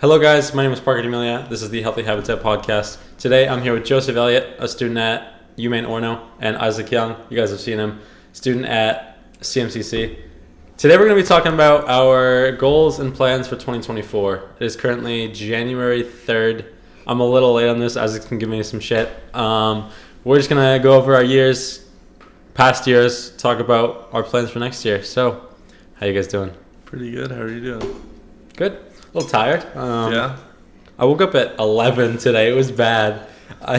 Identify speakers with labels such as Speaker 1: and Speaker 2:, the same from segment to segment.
Speaker 1: Hello guys, my name is Parker D'Amelia. This is the Healthy Habitat Podcast. Today I'm here with Joseph Elliott, a student at UMaine Orono, and Isaac Young, you guys have seen him, student at CMCC. Today we're going to be talking about our goals and plans for 2024. It is currently January 3rd. I'm a little late on this, Isaac can give me some shit. We're just going to go over our past years, talk about our plans for next year. So, how you guys doing?
Speaker 2: Pretty good, how are you doing?
Speaker 1: Good. A little tired.
Speaker 2: Yeah.
Speaker 1: I woke up at 11 today. It was bad.
Speaker 3: Wow,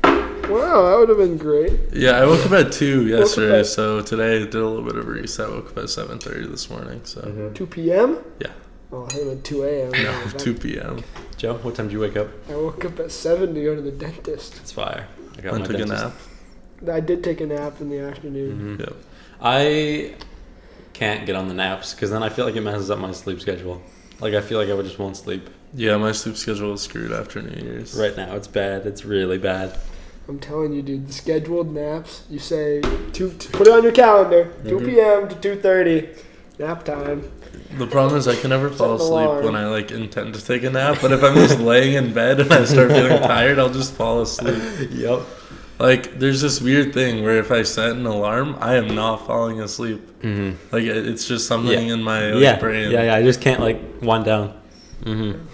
Speaker 3: that would have been great.
Speaker 2: Yeah, I woke up at 2 yesterday, so today I did a little bit of a reset. I woke up at 7:30 this morning, so.
Speaker 3: 2 p.m.?
Speaker 2: Yeah.
Speaker 3: Oh, I went 2 a.m.
Speaker 2: No, 2 p.m.
Speaker 1: Joe, what time did you wake up?
Speaker 3: I woke up at 7 to go to the dentist.
Speaker 1: It's fire. I got
Speaker 2: I
Speaker 1: my
Speaker 2: took a
Speaker 1: dentist.
Speaker 2: nap.
Speaker 3: I did take a nap in the afternoon.
Speaker 2: Yep.
Speaker 1: I can't get on the naps because then I feel like it messes up my sleep schedule. Like, I feel like I just won't sleep.
Speaker 2: Yeah, my sleep schedule is screwed after New Year's.
Speaker 1: Right now, it's bad. It's really bad.
Speaker 3: I'm telling you, dude, the scheduled naps, you say, put it on your calendar, 2 p.m. to 2:30, nap time.
Speaker 2: The problem is I can never fall
Speaker 3: Set an alarm.
Speaker 2: asleep when I intend to take a nap, but if I'm just laying in bed and I start feeling tired, I'll just fall asleep.
Speaker 1: Yep.
Speaker 2: There's this weird thing where if I set an alarm, I am not falling asleep.
Speaker 1: Mm-hmm.
Speaker 2: It's just something in my brain.
Speaker 1: Yeah, I just can't, wind down. Mm-hmm.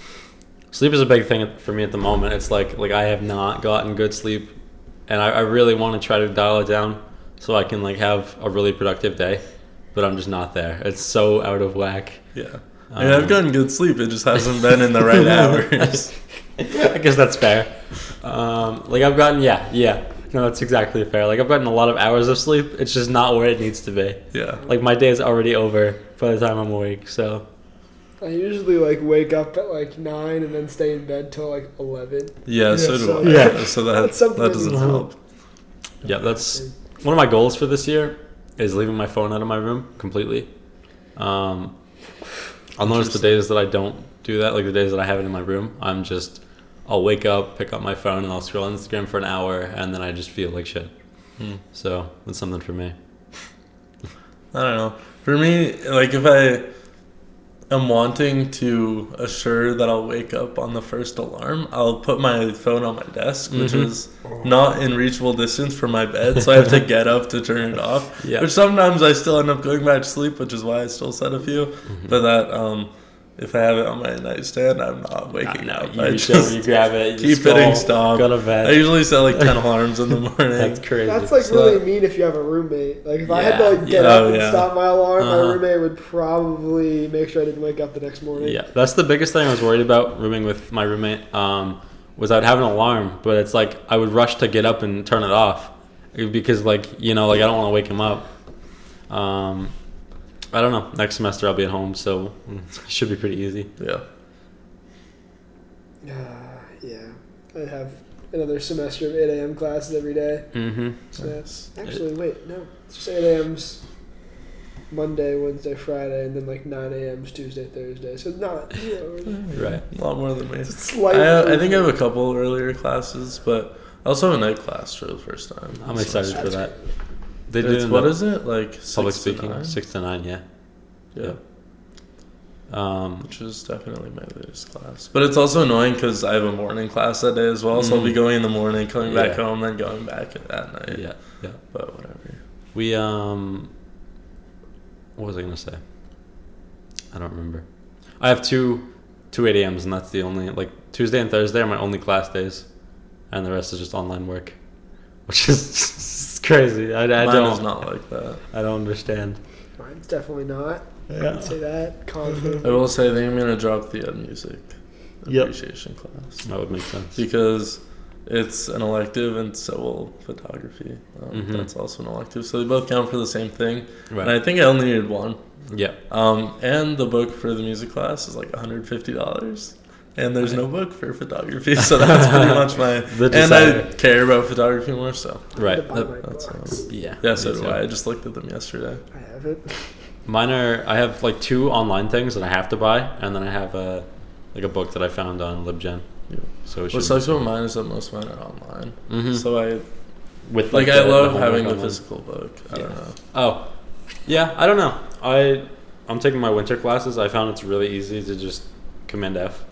Speaker 1: Sleep is a big thing for me at the moment. It's like I have not gotten good sleep, and I really want to try to dial it down so I can, have a really productive day, but I'm just not there. It's so out of whack.
Speaker 2: Yeah. I've gotten good sleep. It just hasn't been in the right hours.
Speaker 1: I guess that's fair. I've gotten, no, that's exactly fair. I've gotten a lot of hours of sleep. It's just not where it needs to be.
Speaker 2: Yeah.
Speaker 1: My day is already over by the time I'm awake, so.
Speaker 3: I usually wake up at 9 and then stay in bed till 11.
Speaker 2: Yeah, so do I.
Speaker 1: Yeah.
Speaker 2: So that doesn't help.
Speaker 1: Yeah, that's one of my goals for this year is leaving my phone out of my room completely. I'll notice the days that I don't do that, the days that I have it in my room, I'll wake up, pick up my phone, and I'll scroll on Instagram for an hour, and then I just feel like shit. So that's something for me.
Speaker 2: I don't know. For me, if I am wanting to assure that I'll wake up on the first alarm, I'll put my phone on my desk, which is not in reachable distance from my bed, so I have to get up to turn it off.
Speaker 1: Yeah.
Speaker 2: Which sometimes I still end up going back to sleep, which is why I still set a few. But that if I have it on my nightstand, I'm not waking up.
Speaker 1: You grab it, you
Speaker 2: keep hitting stop.
Speaker 1: Go to bed.
Speaker 2: I usually set 10 alarms in the morning.
Speaker 1: That's crazy.
Speaker 3: That's really mean if you have a roommate. If I had to get up and stop my alarm, my roommate would probably make sure I didn't wake up the next morning.
Speaker 1: Yeah, that's the biggest thing I was worried about rooming with my roommate. Was I'd have an alarm, but it's I would rush to get up and turn it off because I don't want to wake him up. I don't know. Next semester I'll be at home, so it should be pretty easy.
Speaker 2: Yeah.
Speaker 3: Yeah. I have another semester of 8 a.m. classes every day.
Speaker 1: Mm-hmm.
Speaker 3: So that's wait, no. It's just 8 a.m.'s Monday, Wednesday, Friday, and then 9 a.m.'s Tuesday, Thursday. So it's not,
Speaker 1: Right.
Speaker 2: A lot more than me.
Speaker 3: I
Speaker 2: think I have a couple earlier classes, but I also have a night class for the first time.
Speaker 1: I'm excited for that. They
Speaker 2: What is it?
Speaker 1: Public
Speaker 2: 6
Speaker 1: speaking,
Speaker 2: to 9?
Speaker 1: 6 to 9, yeah.
Speaker 2: Which is definitely my latest class. But it's also annoying because I have a morning class that day as well, so I'll be going in the morning, coming back home, then going back at night.
Speaker 1: Yeah.
Speaker 2: But whatever.
Speaker 1: We, what was I going to say? I don't remember. I have two 8 a.m.s, and that's the only, Tuesday and Thursday are my only class days, and the rest is just online work, which is crazy. I
Speaker 2: Mine
Speaker 1: don't.
Speaker 2: is not like that.
Speaker 1: I don't understand.
Speaker 3: Mine's definitely not.
Speaker 1: Yeah.
Speaker 3: I can say that confidently.
Speaker 2: I will say I think I'm going to drop the music appreciation class.
Speaker 1: That would make sense.
Speaker 2: Because it's an elective and so will photography. That's also an elective. So they both count for the same thing.
Speaker 1: Right.
Speaker 2: And I think I only needed one.
Speaker 1: Yeah.
Speaker 2: And the book for the music class is $150. And there's no book for photography, so that's pretty much and I care about photography more, so.
Speaker 1: Right.
Speaker 2: Yeah, so do I. I just looked at them yesterday.
Speaker 3: I have it.
Speaker 1: I have 2 online things that I have to buy, and then I have a book that I found on LibGen.
Speaker 2: Yeah.
Speaker 1: So
Speaker 2: what sucks about mine is that most of mine are online.
Speaker 1: Mm-hmm.
Speaker 2: So I
Speaker 1: I
Speaker 2: love having the physical book. I don't know.
Speaker 1: Oh, yeah. I don't know. I'm taking my winter classes. I found it's really easy to just Command F.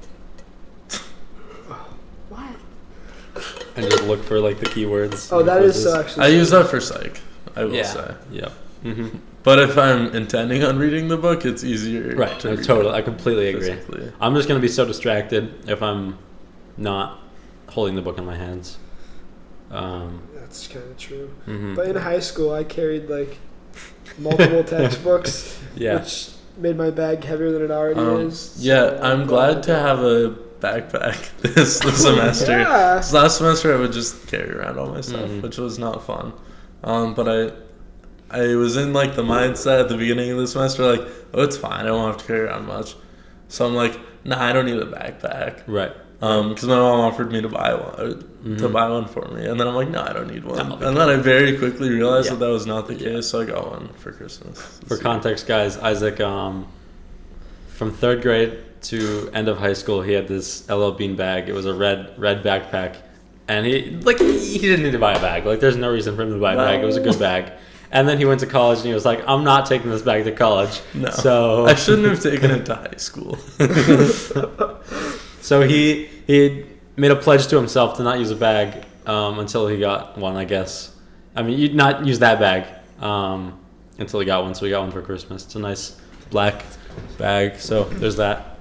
Speaker 1: and just look for like the keywords.
Speaker 3: Oh, that is so actually.
Speaker 2: I use that for psych. I will say.
Speaker 1: Yep. Mm-hmm.
Speaker 2: But if I'm intending on reading the book, it's easier.
Speaker 1: Right.
Speaker 2: To read
Speaker 1: Totally. I completely agree.
Speaker 2: physically.
Speaker 1: I'm just gonna be so distracted if I'm not holding the book in my hands.
Speaker 3: That's kind of true.
Speaker 1: Mm-hmm.
Speaker 3: But in high school, I carried like multiple textbooks,
Speaker 1: Yeah.
Speaker 3: which made my bag heavier than it already is.
Speaker 2: Yeah,
Speaker 3: So
Speaker 2: I'm glad to have a backpack this semester.
Speaker 3: Yeah.
Speaker 2: This last semester, I would just carry around all my stuff,
Speaker 1: Mhm.
Speaker 2: which was not fun. But I was in like the mindset at the beginning of the semester, like, oh, it's fine, I won't have to carry around much. So I'm like, nah, I don't need a backpack.
Speaker 1: Right.
Speaker 2: Because my mom offered me to buy one, to buy one for me, and then I'm like, no, I don't need one. And then I very quickly realized that was not the case, so I got one for Christmas.
Speaker 1: For context, guys, Isaac, from 3rd grade to end of high school, he had this LL Bean bag. It was a red backpack, and he didn't need to buy a bag. Like, there's no reason for him to buy a bag. It was a good bag. And then he went to college, and he was like, I'm not taking this bag to college.
Speaker 2: No,
Speaker 1: so
Speaker 2: I shouldn't have taken it to high school.
Speaker 1: So he made a pledge to himself to not use a bag until he got one, I guess. I mean, you'd not use that bag until he got one, so he got one for Christmas. It's a nice black bag, so there's that.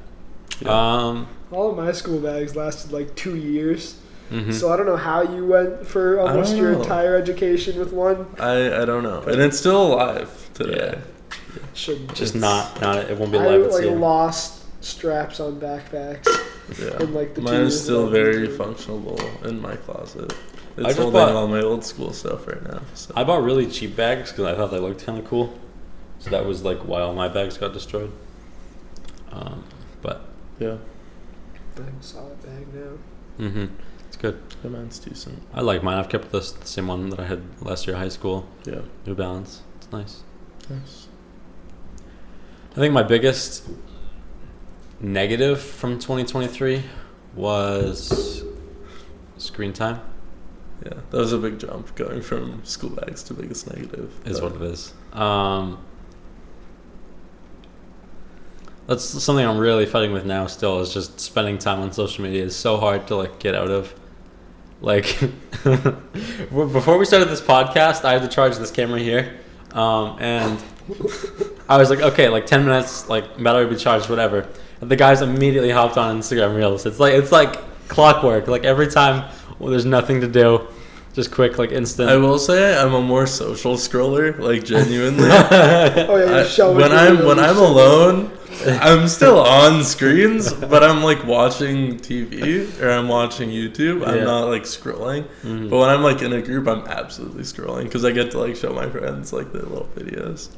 Speaker 2: Yeah.
Speaker 3: All of my school bags lasted like 2 years.
Speaker 1: Mhm.
Speaker 3: So I don't know how you went for almost your
Speaker 2: know.
Speaker 3: entire education with one.
Speaker 2: I don't know. And it's still alive today.
Speaker 3: Should
Speaker 1: Just not it won't be
Speaker 3: I
Speaker 1: alive at
Speaker 3: like
Speaker 1: sea.
Speaker 3: lost straps on backpacks.
Speaker 2: Yeah.
Speaker 3: And, like, the
Speaker 2: Mine is
Speaker 3: two
Speaker 2: still
Speaker 3: that
Speaker 2: very
Speaker 3: we-
Speaker 2: functional in my closet.
Speaker 1: I
Speaker 2: It's
Speaker 1: just
Speaker 2: holding
Speaker 1: bought-
Speaker 2: all my old school stuff right now. So.
Speaker 1: I bought really cheap bags because I thought they looked kind of cool. So that was like why all my bags got destroyed. But
Speaker 2: Yeah,
Speaker 3: I have a solid bag now.
Speaker 1: it's good.
Speaker 2: yeah, mine's decent.
Speaker 1: I like mine. I've kept the same one that I had last year of high school.
Speaker 2: Yeah.
Speaker 1: New Balance. It's nice.
Speaker 2: Nice.
Speaker 1: I think my biggest negative from 2023 was screen time.
Speaker 2: Yeah, that was a big jump going from school bags to biggest negative.
Speaker 1: Is
Speaker 2: but-
Speaker 1: what it is. That's something I'm really fighting with now still, is just spending time on social media is so hard to like get out of. Like before we started this podcast, I had to charge this camera here. And I was like, okay, like 10 minutes, like battery will be charged, whatever. And the guys immediately hopped on Instagram Reels. It's like clockwork. Like every time there's nothing to do, just quick, like instant.
Speaker 2: I will say I'm a more social scroller, like genuinely.
Speaker 3: Oh yeah, you're showing
Speaker 2: when
Speaker 3: people
Speaker 2: I'm
Speaker 3: you're showing-
Speaker 2: alone, I'm still on screens, but I'm like watching TV or I'm watching YouTube. I'm
Speaker 1: Yeah.
Speaker 2: not like scrolling.
Speaker 1: Mhm.
Speaker 2: But when I'm like in a group, I'm absolutely scrolling because I get to like show my friends like the little videos.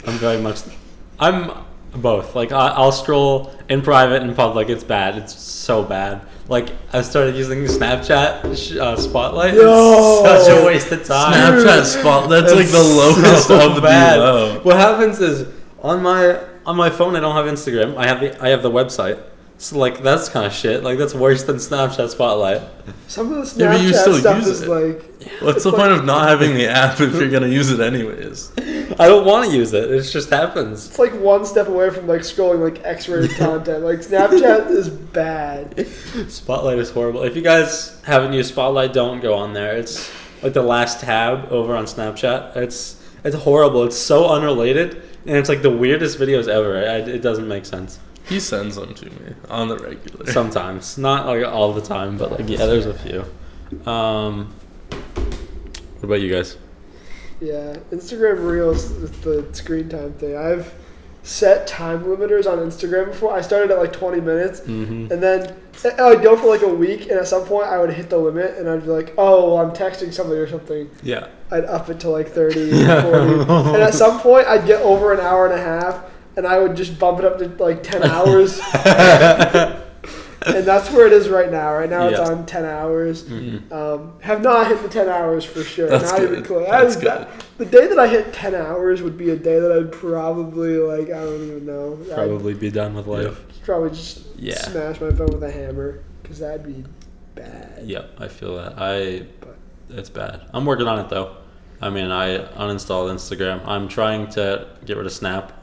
Speaker 1: I'm both. Like I'll scroll in private and public. It's bad. It's so bad. Like I started using Snapchat Spotlight.
Speaker 3: Yo!
Speaker 1: It's such a waste of time.
Speaker 2: Snapchat Spot, that's like the lowest
Speaker 1: so
Speaker 2: of the
Speaker 1: bad.
Speaker 2: low.
Speaker 1: What happens is on my phone I don't have Instagram. I have the website. So like that's kind of shit. Like that's worse than Snapchat Spotlight.
Speaker 3: Some of the
Speaker 2: Yeah, but you
Speaker 3: Snapchat
Speaker 2: still
Speaker 3: stuff
Speaker 2: use
Speaker 3: is
Speaker 2: it.
Speaker 3: like
Speaker 2: What's the point of not having the app if you're gonna use it anyways?
Speaker 1: I don't want to use it. It just happens.
Speaker 3: it's like one step away from like scrolling like X-rated content. Like Snapchat is bad.
Speaker 1: Spotlight is horrible. If you guys haven't used Spotlight, don't go on there. It's like the last tab over on Snapchat. It's horrible. It's so unrelated, and it's like the weirdest videos ever. It doesn't make sense.
Speaker 2: He sends them to me on the regular.
Speaker 1: Sometimes, not like all the time, but like yeah, there's a few. What about you guys?
Speaker 3: Yeah, Instagram Reels with the screen time thing. I've set time limiters on Instagram before. I started at like 20 minutes,
Speaker 1: Mm-hmm.
Speaker 3: and then I would go for like a week, and at some point I would hit the limit, and I'd be like, oh, well, I'm texting somebody or something.
Speaker 1: Yeah.
Speaker 3: I'd up it to like 30, 40. And at some point I'd get over an hour and a half, and I would just bump it up to like 10 hours. And that's where it is right now. Right now it's
Speaker 1: Yeah.
Speaker 3: on 10 hours.
Speaker 1: Mm-hmm.
Speaker 3: Have not hit the 10 hours for sure.
Speaker 2: That's
Speaker 3: not
Speaker 2: good.
Speaker 3: even close.
Speaker 2: That's good.
Speaker 3: The day that I hit 10 hours would be a day that I'd probably like, I don't even know.
Speaker 1: Probably be done with life.
Speaker 3: I'd probably just
Speaker 1: Yeah.
Speaker 3: smash my phone with a hammer, because that'd be bad.
Speaker 1: Yep, I feel that. It's bad. I'm working on it though. I mean, I uninstalled Instagram. I'm trying to get rid of Snap.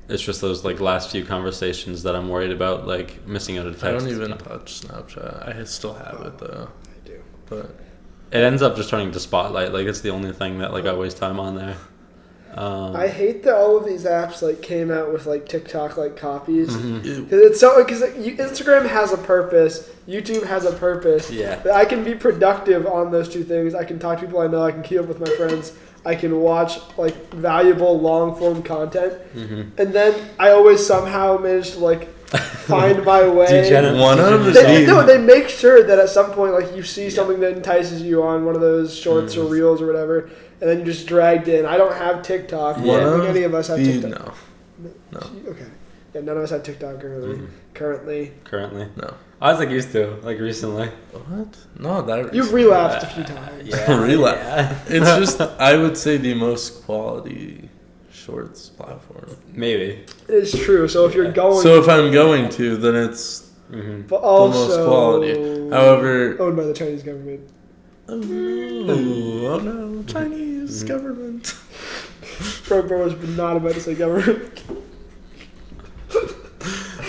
Speaker 1: It's just those like last few conversations that I'm worried about, like missing out a text.
Speaker 2: I don't even touch Snapchat. I still have it though.
Speaker 3: I do.
Speaker 2: But
Speaker 1: it ends up just turning to Spotlight. Like, it's the only thing that like I waste time on there.
Speaker 3: I hate that all of these apps like came out with like TikTok like copies.
Speaker 1: Mm-hmm.
Speaker 3: It's so because Instagram has a purpose, YouTube has a purpose.
Speaker 1: Yeah.
Speaker 3: That I can be productive on those two things. I can talk to people I know. I can keep up with my friends. I can watch like valuable long form content, and then I always somehow manage to like find my way. They make sure that at some point like you see something that entices you on one of those shorts or reels or whatever. And then you're just dragged in. I don't have TikTok. I don't think any of us have TikTok.
Speaker 2: No.
Speaker 3: Okay. Yeah, none of us have TikTok currently.
Speaker 1: Currently?
Speaker 2: No.
Speaker 1: I was like used to, like recently.
Speaker 2: What? No, that...
Speaker 3: You've relapsed a few times.
Speaker 1: Yeah.
Speaker 2: It's just, I would say, the most quality shorts platform.
Speaker 1: Maybe.
Speaker 3: It is true. So if you're going...
Speaker 2: So if I'm going to, then it's
Speaker 3: but also,
Speaker 2: the most quality. However...
Speaker 3: Owned by the Chinese government.
Speaker 2: Oh no, Chinese government.
Speaker 3: Bro was not about to say government.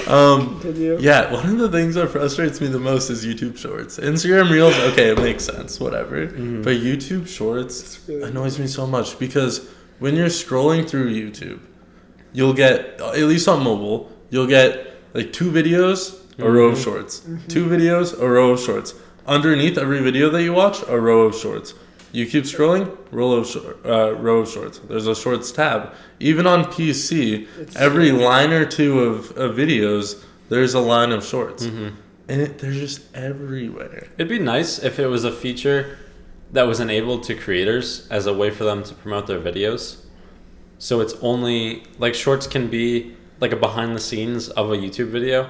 Speaker 3: Continue.
Speaker 2: Yeah, one of the things that frustrates me the most is YouTube Shorts. Instagram Reels, okay, it makes sense, whatever. But YouTube Shorts really annoys me so much because when you're scrolling through YouTube, you'll get, at least on mobile, you'll get like 2 videos, a row of shorts. 2 videos, a row of shorts. Underneath every video that you watch, a row of shorts. You keep scrolling, row of shorts. There's a shorts tab. Even on PC, every line or two of videos, there's a line of shorts. And they're just everywhere.
Speaker 1: It'd be nice if it was a feature that was enabled to creators as a way for them to promote their videos. So it's only, like, shorts can be like a behind the scenes of a YouTube video.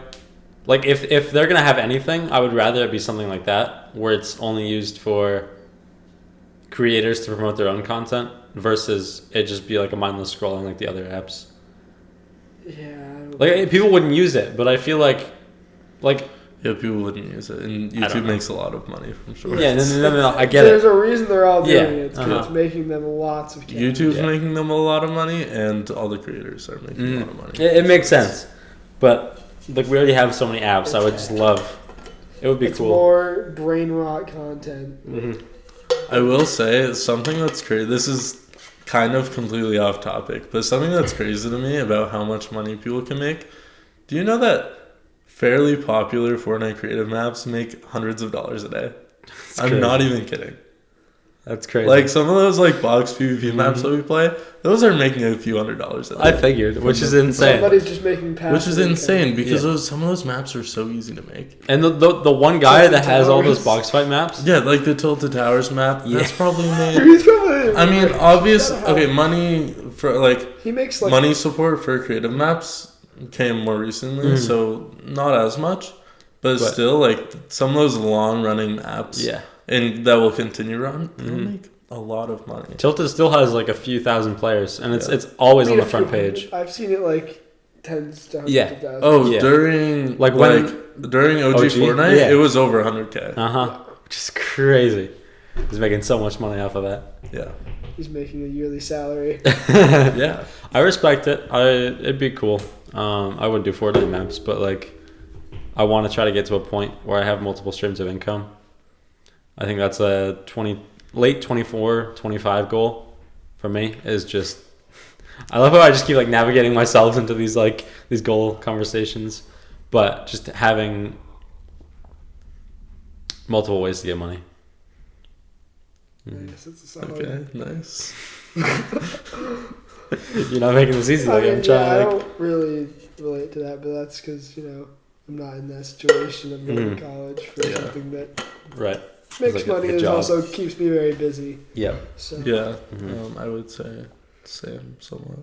Speaker 1: Like, if they're going to have anything, I would rather it be something like that, where it's only used for creators to promote their own content, versus it just be like a mindless scrolling like the other apps.
Speaker 3: Yeah.
Speaker 1: Like, people wouldn't use it, but I feel like...
Speaker 2: Yeah, people wouldn't use it. And YouTube makes a lot of money from shorts.
Speaker 1: Yeah, no, I get
Speaker 3: There's a reason they're all doing it. It's
Speaker 2: Uh-huh.
Speaker 3: it's making them lots of cash.
Speaker 2: YouTube's making them a lot of money, and all the creators are making a lot of money.
Speaker 1: It makes sense. But... like, we already have so many apps. I would just love... It would be
Speaker 3: it's
Speaker 1: cool.
Speaker 3: more brain rot content.
Speaker 2: I will say something that's crazy. This is kind of completely off topic, but something that's crazy to me about how much money people can make. Do you know that fairly popular Fortnite creative maps make hundreds of dollars a day? I'm not even kidding.
Speaker 1: That's crazy.
Speaker 2: Like, some of those like box PvP maps that we play, those are making a few $100s a day.
Speaker 1: I figured, which is insane.
Speaker 3: Somebody's just making passive
Speaker 2: Which is insane because
Speaker 1: Yeah.
Speaker 2: some of those maps are so easy to make.
Speaker 1: And the one guy that has all those
Speaker 3: Towers.
Speaker 1: box fight maps.
Speaker 2: Yeah, like the Tilted Towers map.
Speaker 1: Yeah.
Speaker 2: That's probably made.
Speaker 3: He's probably,
Speaker 2: I mean, obviously, okay, money for like
Speaker 3: he makes like
Speaker 2: money support for creative maps came more recently, so not as much, but still, like some of those long running maps, and that will continue run. They'll make a lot of money.
Speaker 1: Tilted still has like a few thousand players, and it's always on the front page.
Speaker 3: I've seen it like tens to hundreds
Speaker 1: Yeah.
Speaker 3: of thousands.
Speaker 2: Oh,
Speaker 1: Yeah.
Speaker 2: during
Speaker 1: Like
Speaker 2: during OG Fortnite,
Speaker 1: Yeah.
Speaker 2: it was over 100K.
Speaker 1: Which is crazy. He's making so much money off of that.
Speaker 2: Yeah,
Speaker 3: He's making a yearly salary.
Speaker 2: yeah.
Speaker 1: I respect it. It'd be cool. I wouldn't do Fortnite maps, but like, I want to try to get to a point where I have multiple streams of income. I think that's a late 24, 25 goal for me. Is just, I love how I just keep like navigating myself into these goal conversations, but just having multiple ways to get money.
Speaker 3: Nice, it's a solid.
Speaker 2: Okay, nice.
Speaker 1: You're not making this easy. Like,
Speaker 3: I mean,
Speaker 1: I'm trying.
Speaker 3: I don't really relate to that, but that's because I'm not in that situation. I'm going to college for something that
Speaker 1: Right.
Speaker 3: makes
Speaker 1: like
Speaker 3: money
Speaker 1: a
Speaker 3: and
Speaker 1: job.
Speaker 3: also keeps me very busy.
Speaker 1: Yep.
Speaker 3: So
Speaker 2: Yeah, I would say same somewhat.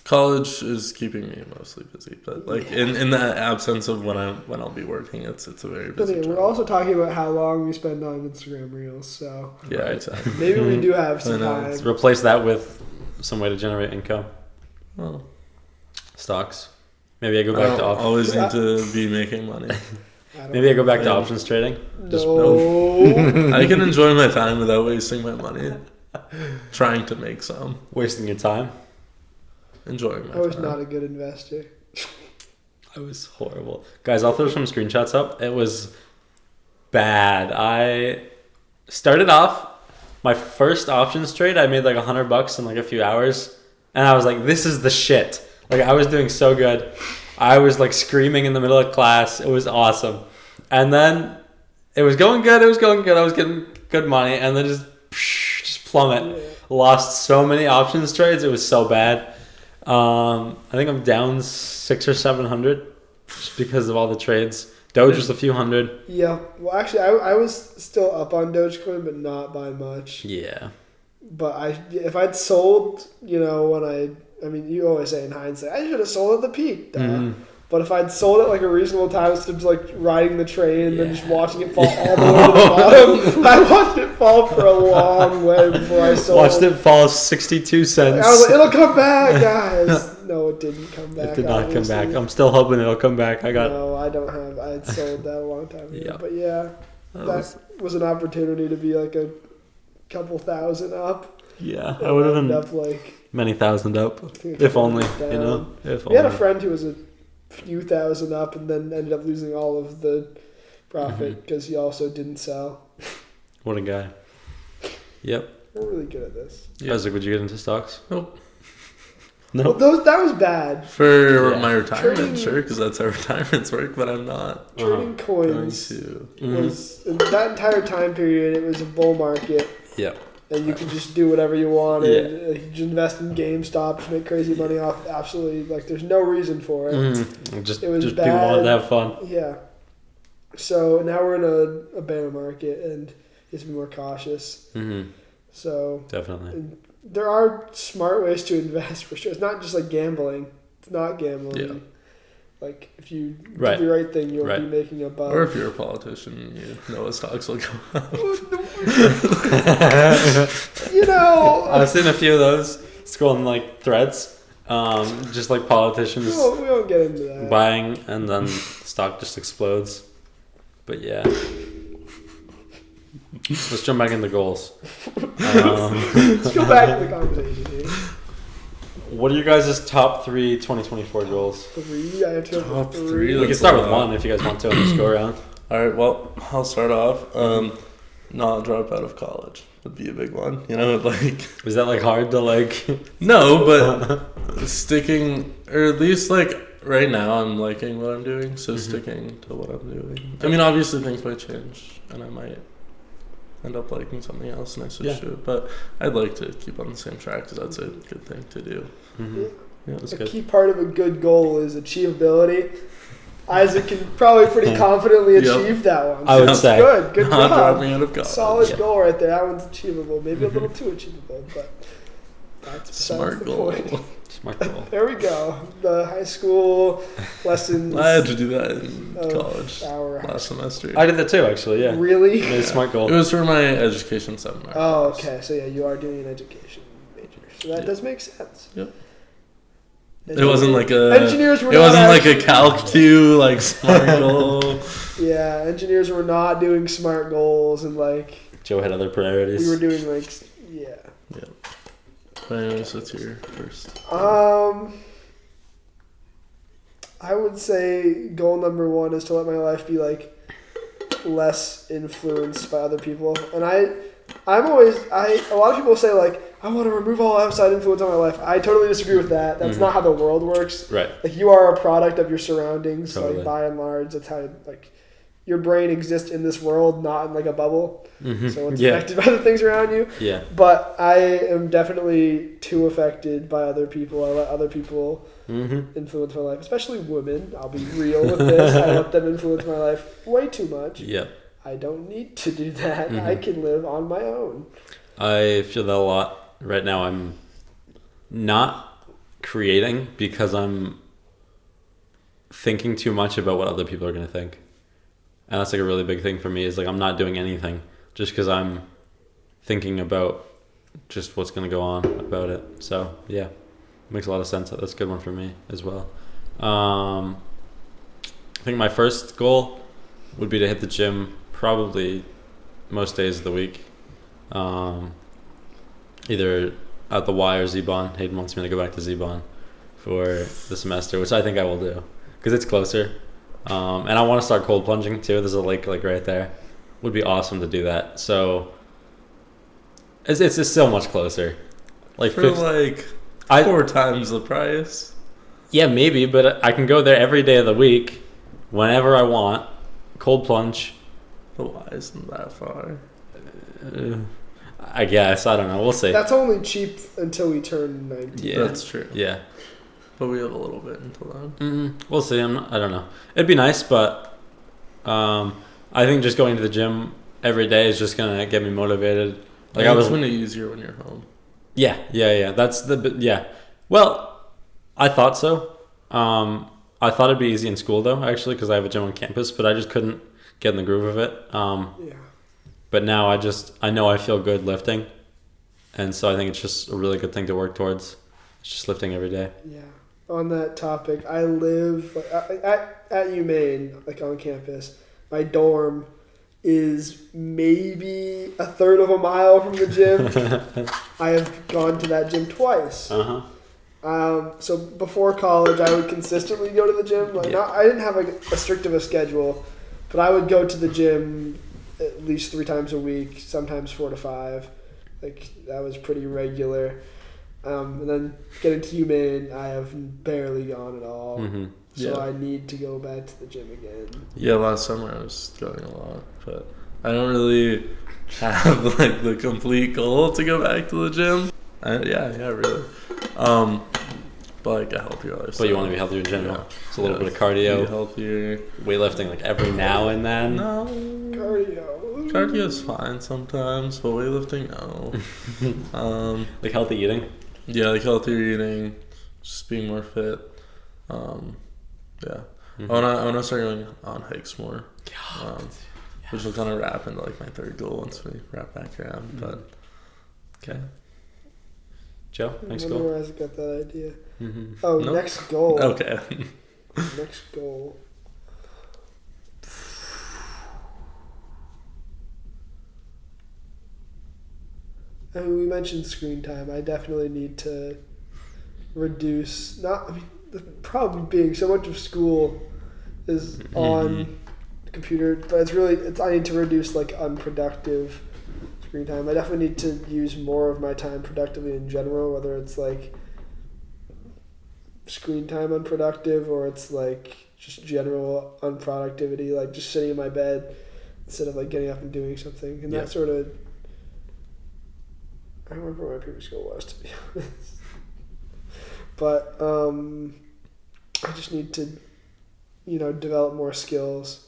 Speaker 2: College is keeping me mostly busy, but like in the absence of when I'll be working, it's a very busy
Speaker 3: But
Speaker 2: job.
Speaker 3: we're also talking about how long we spend on Instagram Reels, so
Speaker 2: Yeah, exactly.
Speaker 3: maybe we do have some
Speaker 2: I know.
Speaker 3: time.
Speaker 1: Let's replace that with some way to generate income.
Speaker 2: Well,
Speaker 1: Stocks. Maybe I go
Speaker 2: I
Speaker 1: back
Speaker 2: don't
Speaker 1: to options.
Speaker 2: always need to be making money.
Speaker 1: Maybe I go back to
Speaker 2: Yeah.
Speaker 1: options trading. Just
Speaker 3: No.
Speaker 2: I can enjoy my time without wasting my money trying to make some.
Speaker 1: wasting your time.
Speaker 2: Enjoying my
Speaker 3: I was
Speaker 2: time.
Speaker 3: not a good investor.
Speaker 1: I was horrible. Guys, I'll throw some screenshots up. It was bad. started off my first options trade. I made like $100 in like a few hours, and I was like, "This is the shit!" Like I was doing so good. I was like screaming in the middle of class. It was awesome, and then it was going good. It was going good. I was getting good money, and then just plummet.
Speaker 3: Yeah.
Speaker 1: Lost so many options trades. It was so bad. I think I'm down 600 or 700 just because of all the trades. Doge was a few hundred.
Speaker 3: Yeah. Well, actually, I was still up on Dogecoin, but not by much.
Speaker 1: Yeah.
Speaker 3: But if I'd sold, I mean, you always say in hindsight, I should have sold at the peak. Duh. But if I'd sold it like a reasonable time instead of like riding the train and then just watching it fall all the way to the bottom, I watched it fall for a long way before I sold.
Speaker 1: Watched it fall 62 cents.
Speaker 3: I was like, it'll come back, guys. No, it didn't come back.
Speaker 1: It did not come back. I'm still hoping it'll come back.
Speaker 3: No, I don't have. I had sold that a long time ago.
Speaker 1: Yeah.
Speaker 3: But yeah, that was an opportunity to be like a couple thousand up.
Speaker 1: Yeah, I would have been
Speaker 3: up like
Speaker 1: many thousand up. If only, If
Speaker 3: we had a
Speaker 1: only.
Speaker 3: friend who was a few thousand up and then ended up losing all of the profit because he also didn't sell.
Speaker 1: What a guy. Yep.
Speaker 3: We're really good at this.
Speaker 1: Isaac, would you get into stocks?
Speaker 2: Nope.
Speaker 1: No.
Speaker 3: Well, that was bad.
Speaker 2: For
Speaker 1: Yeah.
Speaker 2: my retirement,
Speaker 3: Trading-
Speaker 2: sure, because that's how retirements work, but I'm not
Speaker 3: Trading
Speaker 2: going
Speaker 3: coins
Speaker 2: to.
Speaker 3: was in that entire time period. It was a bull market,
Speaker 1: Yep.
Speaker 3: and you could just do whatever you wanted. You could just invest in GameStop, just make crazy money off. Absolutely, like there's no reason for it.
Speaker 1: Just
Speaker 3: It was
Speaker 1: people wanted to have fun.
Speaker 3: Yeah. So now we're in a bear market, and you have to be more cautious. So
Speaker 1: Definitely.
Speaker 3: and there are smart ways to invest for sure. It's not just like gambling. It's not gambling.
Speaker 2: Yeah.
Speaker 3: Like if you
Speaker 1: Right.
Speaker 3: do the right thing, you'll
Speaker 1: Right.
Speaker 3: be making a buck.
Speaker 2: Or if you're a politician, you know stocks will go up.
Speaker 1: I've seen a few of those scrolling like threads, just like politicians
Speaker 3: we won't get into that.
Speaker 1: buying and then stock just explodes. But yeah, let's jump back into goals.
Speaker 3: Let's go back to the conversation here.
Speaker 1: What are your guys' top 3 2024 goals?
Speaker 3: 3. I have to
Speaker 2: Top
Speaker 3: have 3.
Speaker 2: three,
Speaker 1: We can
Speaker 2: That's
Speaker 1: start
Speaker 2: a
Speaker 1: with
Speaker 2: lot.
Speaker 1: one if you guys want to, and just go around.
Speaker 2: All right, well, I'll start off. Not drop out of college would be a big one. Like
Speaker 1: Is that like hard to like?
Speaker 2: no, but sticking, or at least like right now, I'm liking what I'm doing, so sticking to what I'm doing. I mean, obviously things might change, and I might end up liking something else and I switch to it. But I'd like to keep on the same track because that's a good thing to do.
Speaker 1: Yeah, that's
Speaker 3: A
Speaker 1: good.
Speaker 3: key part of a good goal is achievability. Isaac can probably pretty confidently
Speaker 2: Yep.
Speaker 3: achieve that one.
Speaker 1: I would
Speaker 3: Sounds
Speaker 1: say.
Speaker 3: Good
Speaker 2: Not
Speaker 3: job.
Speaker 2: dropping out of college.
Speaker 3: Solid
Speaker 1: Yeah.
Speaker 3: goal right there. That one's achievable. Maybe a little too achievable, but that's besides
Speaker 2: Smart
Speaker 3: the
Speaker 2: goal.
Speaker 3: point.
Speaker 1: Smart goal.
Speaker 3: There we go. The high school lessons.
Speaker 2: I had to do that in
Speaker 3: of
Speaker 2: college
Speaker 3: our
Speaker 2: last semester.
Speaker 1: I did that too, actually. Yeah.
Speaker 3: Really?
Speaker 1: Made a smart goal.
Speaker 2: It was for my education seminar.
Speaker 3: Oh, okay. So yeah, you are doing an education major, so that
Speaker 2: Yeah.
Speaker 3: does make sense.
Speaker 2: Yep. It wasn't like a.
Speaker 3: Engineers were
Speaker 2: It
Speaker 3: not
Speaker 2: wasn't like a
Speaker 3: actually-
Speaker 2: Calc 2 like smart goal.
Speaker 3: Yeah, engineers were not doing smart goals, and like
Speaker 1: Joe had other priorities.
Speaker 3: we were doing like yeah.
Speaker 2: But anyways, what's your first?
Speaker 3: I would say goal number 1 is to let my life be like less influenced by other people. And a lot of people say like, I want to remove all outside influence on my life. I totally disagree with that. That's not how the world works.
Speaker 1: Right.
Speaker 3: Like you are a product of your surroundings.
Speaker 1: Totally.
Speaker 3: Like by and large, that's how like your brain exists in this world, not in like a bubble. So it's affected by the things around you.
Speaker 1: Yeah.
Speaker 3: But I am definitely too affected by other people. I let other people influence my life, especially women. I'll be real with this. I let them influence my life way too much.
Speaker 1: Yeah.
Speaker 3: I don't need to do that. I can live on my own.
Speaker 1: I feel that a lot. Right now I'm not creating because I'm thinking too much about what other people are going to think. And that's like a really big thing for me is like I'm not doing anything just because I'm thinking about just what's going to go on about it. So yeah, it makes a lot of sense. That's a good one for me as well. I think my first goal would be to hit the gym probably most days of the week. Either at the Y or Z-Bon. Hayden wants me to go back to Z-Bon for the semester, which I think I will do because it's closer. And I want to start cold plunging too. There's a lake like right there. would be awesome to do that. So it's just so much closer. Like
Speaker 2: For like 4 times the price.
Speaker 1: Yeah, maybe, but I can go there every day of the week, whenever I want. Cold plunge.
Speaker 2: But why isn't that far?
Speaker 1: I guess. I don't know. We'll see.
Speaker 3: That's only cheap until we turn 19.
Speaker 1: Yeah,
Speaker 2: That's true.
Speaker 1: Yeah.
Speaker 2: But we have a little bit until then.
Speaker 1: We'll see. I don't know. It'd be nice, but I think just going to the gym every day is just gonna get me motivated. Like
Speaker 2: It's gonna be easier when you're home.
Speaker 1: Yeah. That's Well, I thought so. I thought it'd be easy in school though, actually, because I have a gym on campus, but I just couldn't get in the groove of it.
Speaker 3: Yeah.
Speaker 1: But now I know I feel good lifting, and so I think it's just a really good thing to work towards. It's just lifting every day.
Speaker 3: Yeah. On that topic, I live at UMaine, like on campus. My dorm is maybe a third of a mile from the gym. I have gone to that gym twice. So before college, I would consistently go to the gym. I didn't have a strict of a schedule, but I would go to the gym at least 3 times a week, sometimes 4 to 5. Like that was pretty regular. And then getting to UMaine, I have barely gone at all. So I need to go back to the gym again.
Speaker 2: Yeah, last summer I was going a lot, but I don't really have like the complete goal to go back to the gym. Really. But like a healthier lifestyle.
Speaker 1: But you want to be healthier in general.
Speaker 2: Yeah.
Speaker 1: It's a little bit of cardio.
Speaker 2: Be healthier.
Speaker 1: Weightlifting like every now and then.
Speaker 2: No. Cardio's fine sometimes, but weightlifting, no.
Speaker 1: Like healthy eating.
Speaker 2: Yeah, like healthier eating, just being more fit. I wanna start going on hikes more. Which will kind of wrap into like my third goal once we wrap back around. But
Speaker 1: okay. Joe, next
Speaker 3: I
Speaker 1: goal.
Speaker 3: wonder where Isaac got that idea. Oh, nope. Next goal.
Speaker 2: Okay.
Speaker 3: Next goal. I mean, we mentioned screen time. I definitely need to reduce. The problem being so much of school is on the computer, but I need to reduce like unproductive screen time. I definitely need to use more of my time productively in general, whether it's like screen time unproductive or it's like just general unproductivity, like just sitting in my bed instead of like getting up and doing something. And that sort of, I don't remember what my previous goal was, to be honest. But I just need to, develop more skills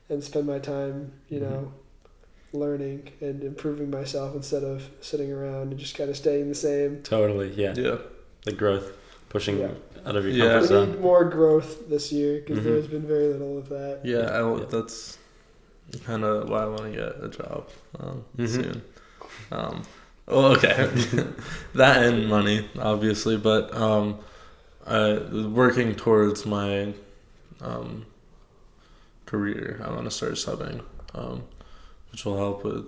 Speaker 3: and spend my time, learning and improving myself instead of sitting around and just kind of staying the same.
Speaker 1: Totally, yeah.
Speaker 2: Yeah.
Speaker 1: The growth, pushing out of your comfort
Speaker 3: We
Speaker 1: zone.
Speaker 3: need more growth this year because there's been very little of that.
Speaker 2: Yeah, that's kind of why I want to get a job soon. Okay. That and money, obviously, but working towards my career, I want to start subbing, which will help with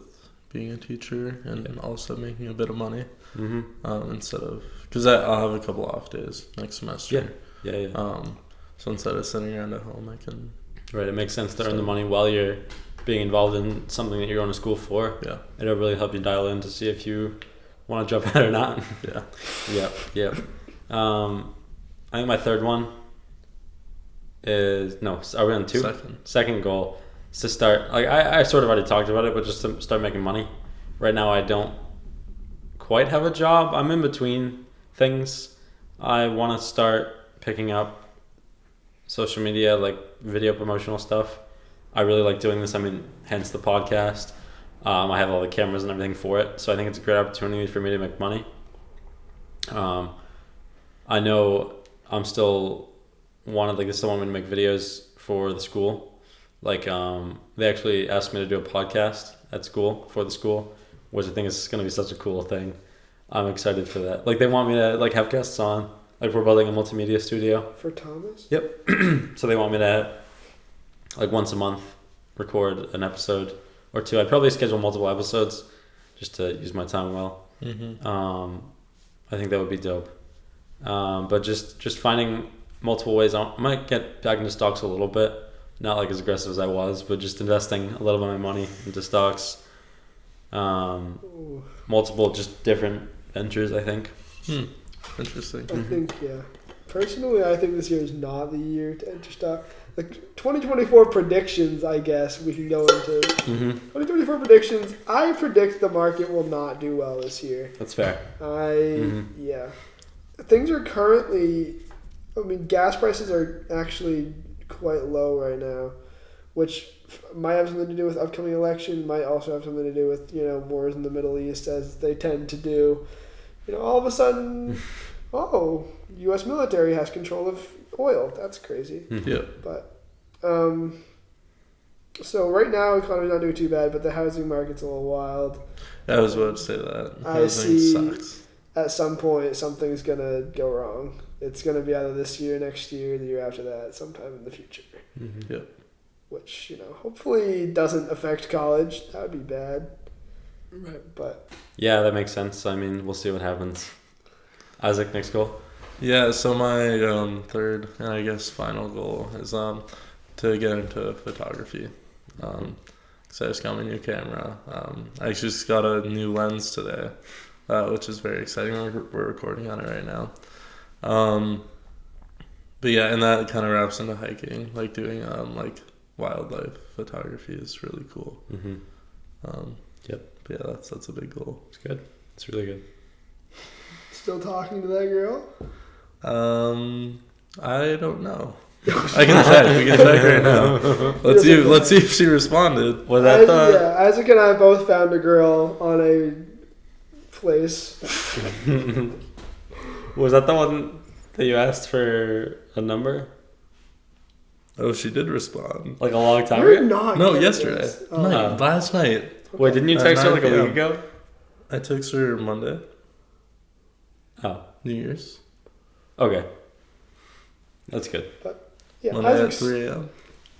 Speaker 2: being a teacher and also making a bit of money instead of, because I'll have a couple off days next semester.
Speaker 1: Yeah.
Speaker 2: So instead of sitting around at home, I can.
Speaker 1: Right, it makes sense to earn the money while you're being involved in something that you're going to school for.
Speaker 2: Yeah.
Speaker 1: It'll really help you dial in to see if you want to jump out or not.
Speaker 2: Yeah.
Speaker 1: Yep. I think my third one is are we on 2? Second goal is to start. Like I sort of already talked about it, but just to start making money. Right now, I don't quite have a job. I'm in between things. I want to start picking up social media, like video promotional stuff. I really like doing this. I mean, hence the podcast. I have all the cameras and everything for it, so I think it's a great opportunity for me to make money. I know I'm still they still want me to make videos for the school. Like, they actually asked me to do a podcast at school for the school, which I think is going to be such a cool thing. I'm excited for that. Like, they want me to have guests on. Like, we're building a multimedia studio.
Speaker 3: For Thomas?
Speaker 1: Yep. So they want me to, once a month, record an episode or 2. I'd probably schedule multiple episodes just to use my time well. I think that would be dope. But just finding multiple ways. I might get back into stocks a little bit. not like as aggressive as I was, but just investing a little bit of my money into stocks. Multiple just different ventures, I think.
Speaker 2: Interesting.
Speaker 3: I think, yeah. Personally, I think this year is not the year to enter stock. Like 2024 predictions, I guess we can go into. 2024 predictions. I predict the market will not do well this year.
Speaker 1: That's fair.
Speaker 3: Yeah. Things are currently, I mean, gas prices are actually quite low right now, which might have something to do with upcoming election, might also have something to do with, wars in the Middle East, as they tend to do. All of a sudden, U.S. military has control of oil. That's crazy.
Speaker 2: Yeah.
Speaker 3: But, so right now, economy's not doing too bad, but the housing market's a little wild.
Speaker 2: I was about to say that.
Speaker 3: I see
Speaker 2: Sucks.
Speaker 3: At some point, something's going to go wrong. It's going to be either this year, next year, the year after that, sometime in the future.
Speaker 2: Yeah.
Speaker 3: Which, hopefully doesn't affect college. That would be bad.
Speaker 2: Right.
Speaker 3: But
Speaker 1: Yeah, that makes sense. I mean, we'll see what happens. Isaac, next goal?
Speaker 2: Yeah, so my third and I guess final goal is to get into photography. So I just got my new camera. I actually just got a new lens today, which is very exciting. We're recording on it right now. But yeah, and that kind of wraps into hiking, like doing like wildlife photography is really cool.
Speaker 1: Yep.
Speaker 2: But yeah, that's a big goal.
Speaker 1: It's good. It's really good.
Speaker 3: still talking to that girl?
Speaker 2: I don't know. I can check. We can check right now. Let's see if she responded.
Speaker 1: Was that
Speaker 3: Yeah, Isaac and I both found a girl on a place.
Speaker 1: Was that the one that you asked for a number?
Speaker 2: Oh, she did respond.
Speaker 1: Like a long time
Speaker 3: We're
Speaker 1: ago?
Speaker 3: not
Speaker 2: No,
Speaker 3: getting
Speaker 2: yesterday.
Speaker 3: this.
Speaker 2: No, last night.
Speaker 1: Wait, didn't you text her like a
Speaker 2: 9
Speaker 1: week ago?
Speaker 2: I texted her Monday,
Speaker 1: Oh,
Speaker 2: New Year's.
Speaker 1: okay. That's good.
Speaker 3: Yeah,
Speaker 2: Monday at
Speaker 3: Isaac's
Speaker 2: 3 a.m.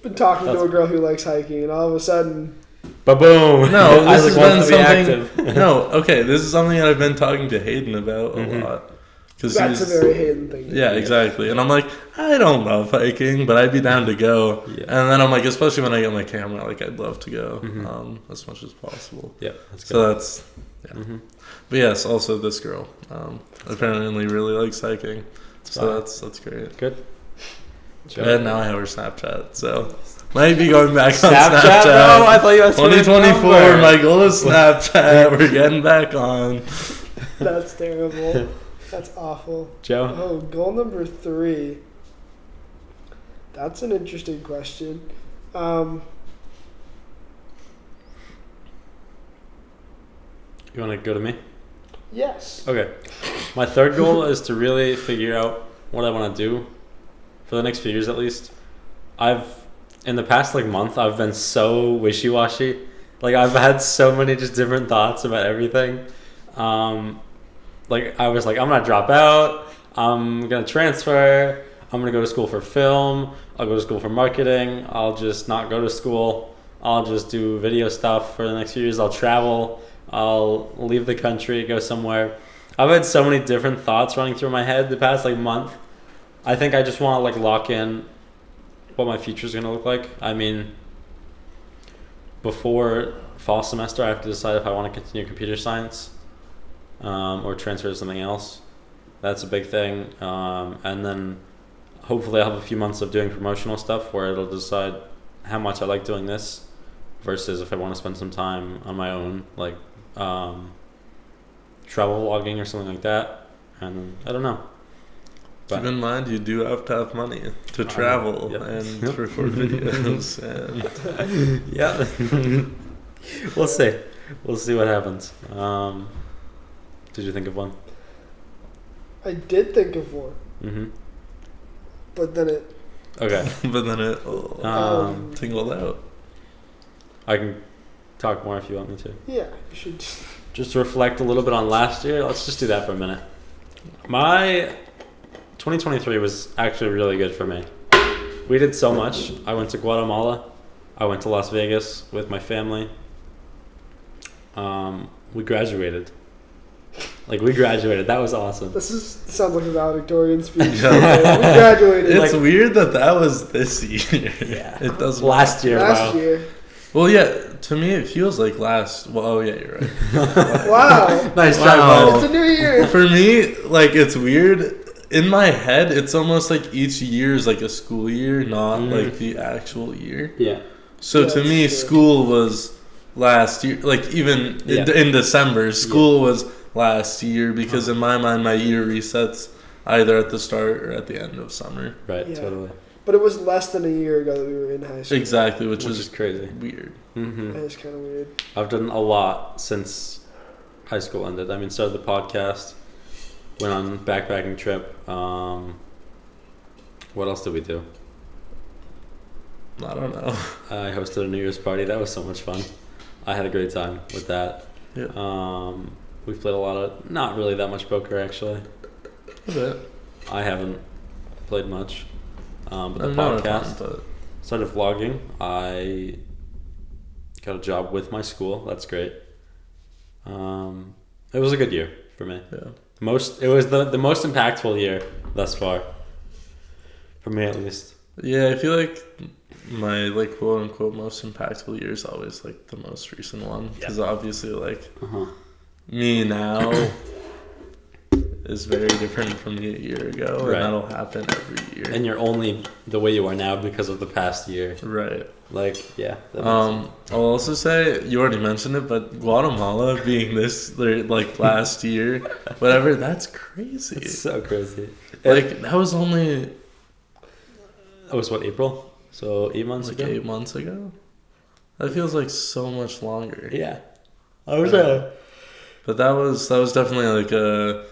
Speaker 3: been talking to a girl who likes hiking, and all of a sudden,
Speaker 1: Ba-boom!
Speaker 2: No, this
Speaker 1: Isaac
Speaker 2: has been
Speaker 1: wants to be active.
Speaker 2: something. No, okay, this is something that I've been talking to Hayden about a lot.
Speaker 3: that's a very Hayden thing.
Speaker 2: Yeah, exactly. And I'm like, I don't love hiking, but I'd be down to go.
Speaker 1: Yeah.
Speaker 2: And then I'm like, especially when I get my camera, like I'd love to go as much as possible.
Speaker 1: Yeah, that's good.
Speaker 2: So that's, yeah. But yes, also this girl apparently really likes hiking. So that's great.
Speaker 1: Good.
Speaker 2: And now I have her Snapchat, so might be going back on
Speaker 1: Snapchat?
Speaker 2: Snapchat.
Speaker 1: No, I thought you asked for the
Speaker 2: 2024,
Speaker 1: number.
Speaker 2: my goal is Snapchat. We're getting back on.
Speaker 3: That's terrible. That's awful.
Speaker 1: Joe?
Speaker 3: Oh, goal number 3. That's an interesting question.
Speaker 1: You want to go to me?
Speaker 3: Yes.
Speaker 1: Okay. My third goal is to really figure out what I want to do for the next few years at least. In the past month, I've been so wishy-washy. I've had so many just different thoughts about everything. I was like, I'm going to drop out. I'm going to transfer. I'm going to go to school for film. I'll go to school for marketing. I'll just not go to school. I'll just do video stuff for the next few years. I'll travel. I'll leave the country, go somewhere. I've had so many different thoughts running through my head the past month. I think I just want to lock in what my future is going to look like. I mean, before fall semester, I have to decide if I want to continue computer science or transfer to something else. That's a big thing. And then hopefully I'll have a few months of doing promotional stuff where it'll decide how much I like doing this versus if I want to spend some time on my own, travel vlogging or something like that. And I don't know.
Speaker 2: Keep in mind, you do have to have money to travel and record videos. And
Speaker 1: Yeah. We'll see. We'll see what happens. Did you think of one?
Speaker 3: I did think of one,
Speaker 1: Mm-hmm.
Speaker 3: but then it.
Speaker 1: Okay.
Speaker 2: but then it tingled out.
Speaker 1: I can talk more if you want me to.
Speaker 3: Yeah, you should.
Speaker 1: Just to reflect a little bit on last year. Let's just do that for a minute. My 2023 was actually really good for me. We did so much. I went to Guatemala. I went to Las Vegas with my family. We graduated. Like, we graduated. That was awesome.
Speaker 3: Sounds like a valedictorian speech.
Speaker 2: Yeah.
Speaker 3: We graduated.
Speaker 2: It's weird that was this year.
Speaker 1: Yeah.
Speaker 2: It doesn't.
Speaker 1: Last year.
Speaker 3: Last
Speaker 1: Wow.
Speaker 3: year.
Speaker 2: Well, yeah. To me, it feels like last. Well, oh yeah, you're right.
Speaker 3: Wow.
Speaker 1: Nice try,
Speaker 2: Wow.
Speaker 1: bud.
Speaker 3: It's a new year.
Speaker 2: For me, like it's weird. In my head, it's almost like each year is like a school year, not like the actual year.
Speaker 1: Yeah.
Speaker 2: So
Speaker 3: Yeah,
Speaker 2: to
Speaker 3: that's
Speaker 2: me,
Speaker 3: true.
Speaker 2: school was last year. Like even in December, school was last year because in my mind, my year resets either at the start or at the end of summer.
Speaker 1: Right,
Speaker 3: Yeah.
Speaker 1: totally.
Speaker 3: But it was less than a year ago that we were in high school.
Speaker 2: Exactly, which
Speaker 1: Which
Speaker 2: is
Speaker 1: is crazy.
Speaker 2: weird.
Speaker 1: Mm-hmm.
Speaker 3: That is kind of weird.
Speaker 1: I've done a lot since high school ended. I mean, started the podcast, went on backpacking trip. What else did we do?
Speaker 2: I don't know.
Speaker 1: I hosted a New Year's party. That was so much fun. I had a great time with that.
Speaker 2: Yeah.
Speaker 1: We've played a lot of, not really that much poker actually.
Speaker 2: A bit.
Speaker 1: I haven't played much. But the
Speaker 2: I'm not a
Speaker 1: podcast,
Speaker 2: ton,
Speaker 1: started vlogging. I got a job with my school. That's great. It was a good year for me.
Speaker 2: but
Speaker 1: It was the most impactful year thus far. For me at least.
Speaker 2: yeah. I feel like my like quote unquote most impactful year is always like the most recent one because obviously like
Speaker 1: Uh-huh.
Speaker 2: me now is very different from me a year ago,
Speaker 1: Right.
Speaker 2: and that'll happen every year.
Speaker 1: And you're only the way you are now because of the past year.
Speaker 2: Right.
Speaker 1: Like, yeah. that makes
Speaker 2: I'll also say you already mentioned it, but Guatemala being this like last year, whatever, that's crazy.
Speaker 1: It's so crazy.
Speaker 2: Like that was only
Speaker 1: It was what, April? So 8 months
Speaker 2: like
Speaker 1: ago?
Speaker 2: 8 months ago. That feels like so much longer.
Speaker 1: Yeah. I was there.
Speaker 2: But that was definitely like a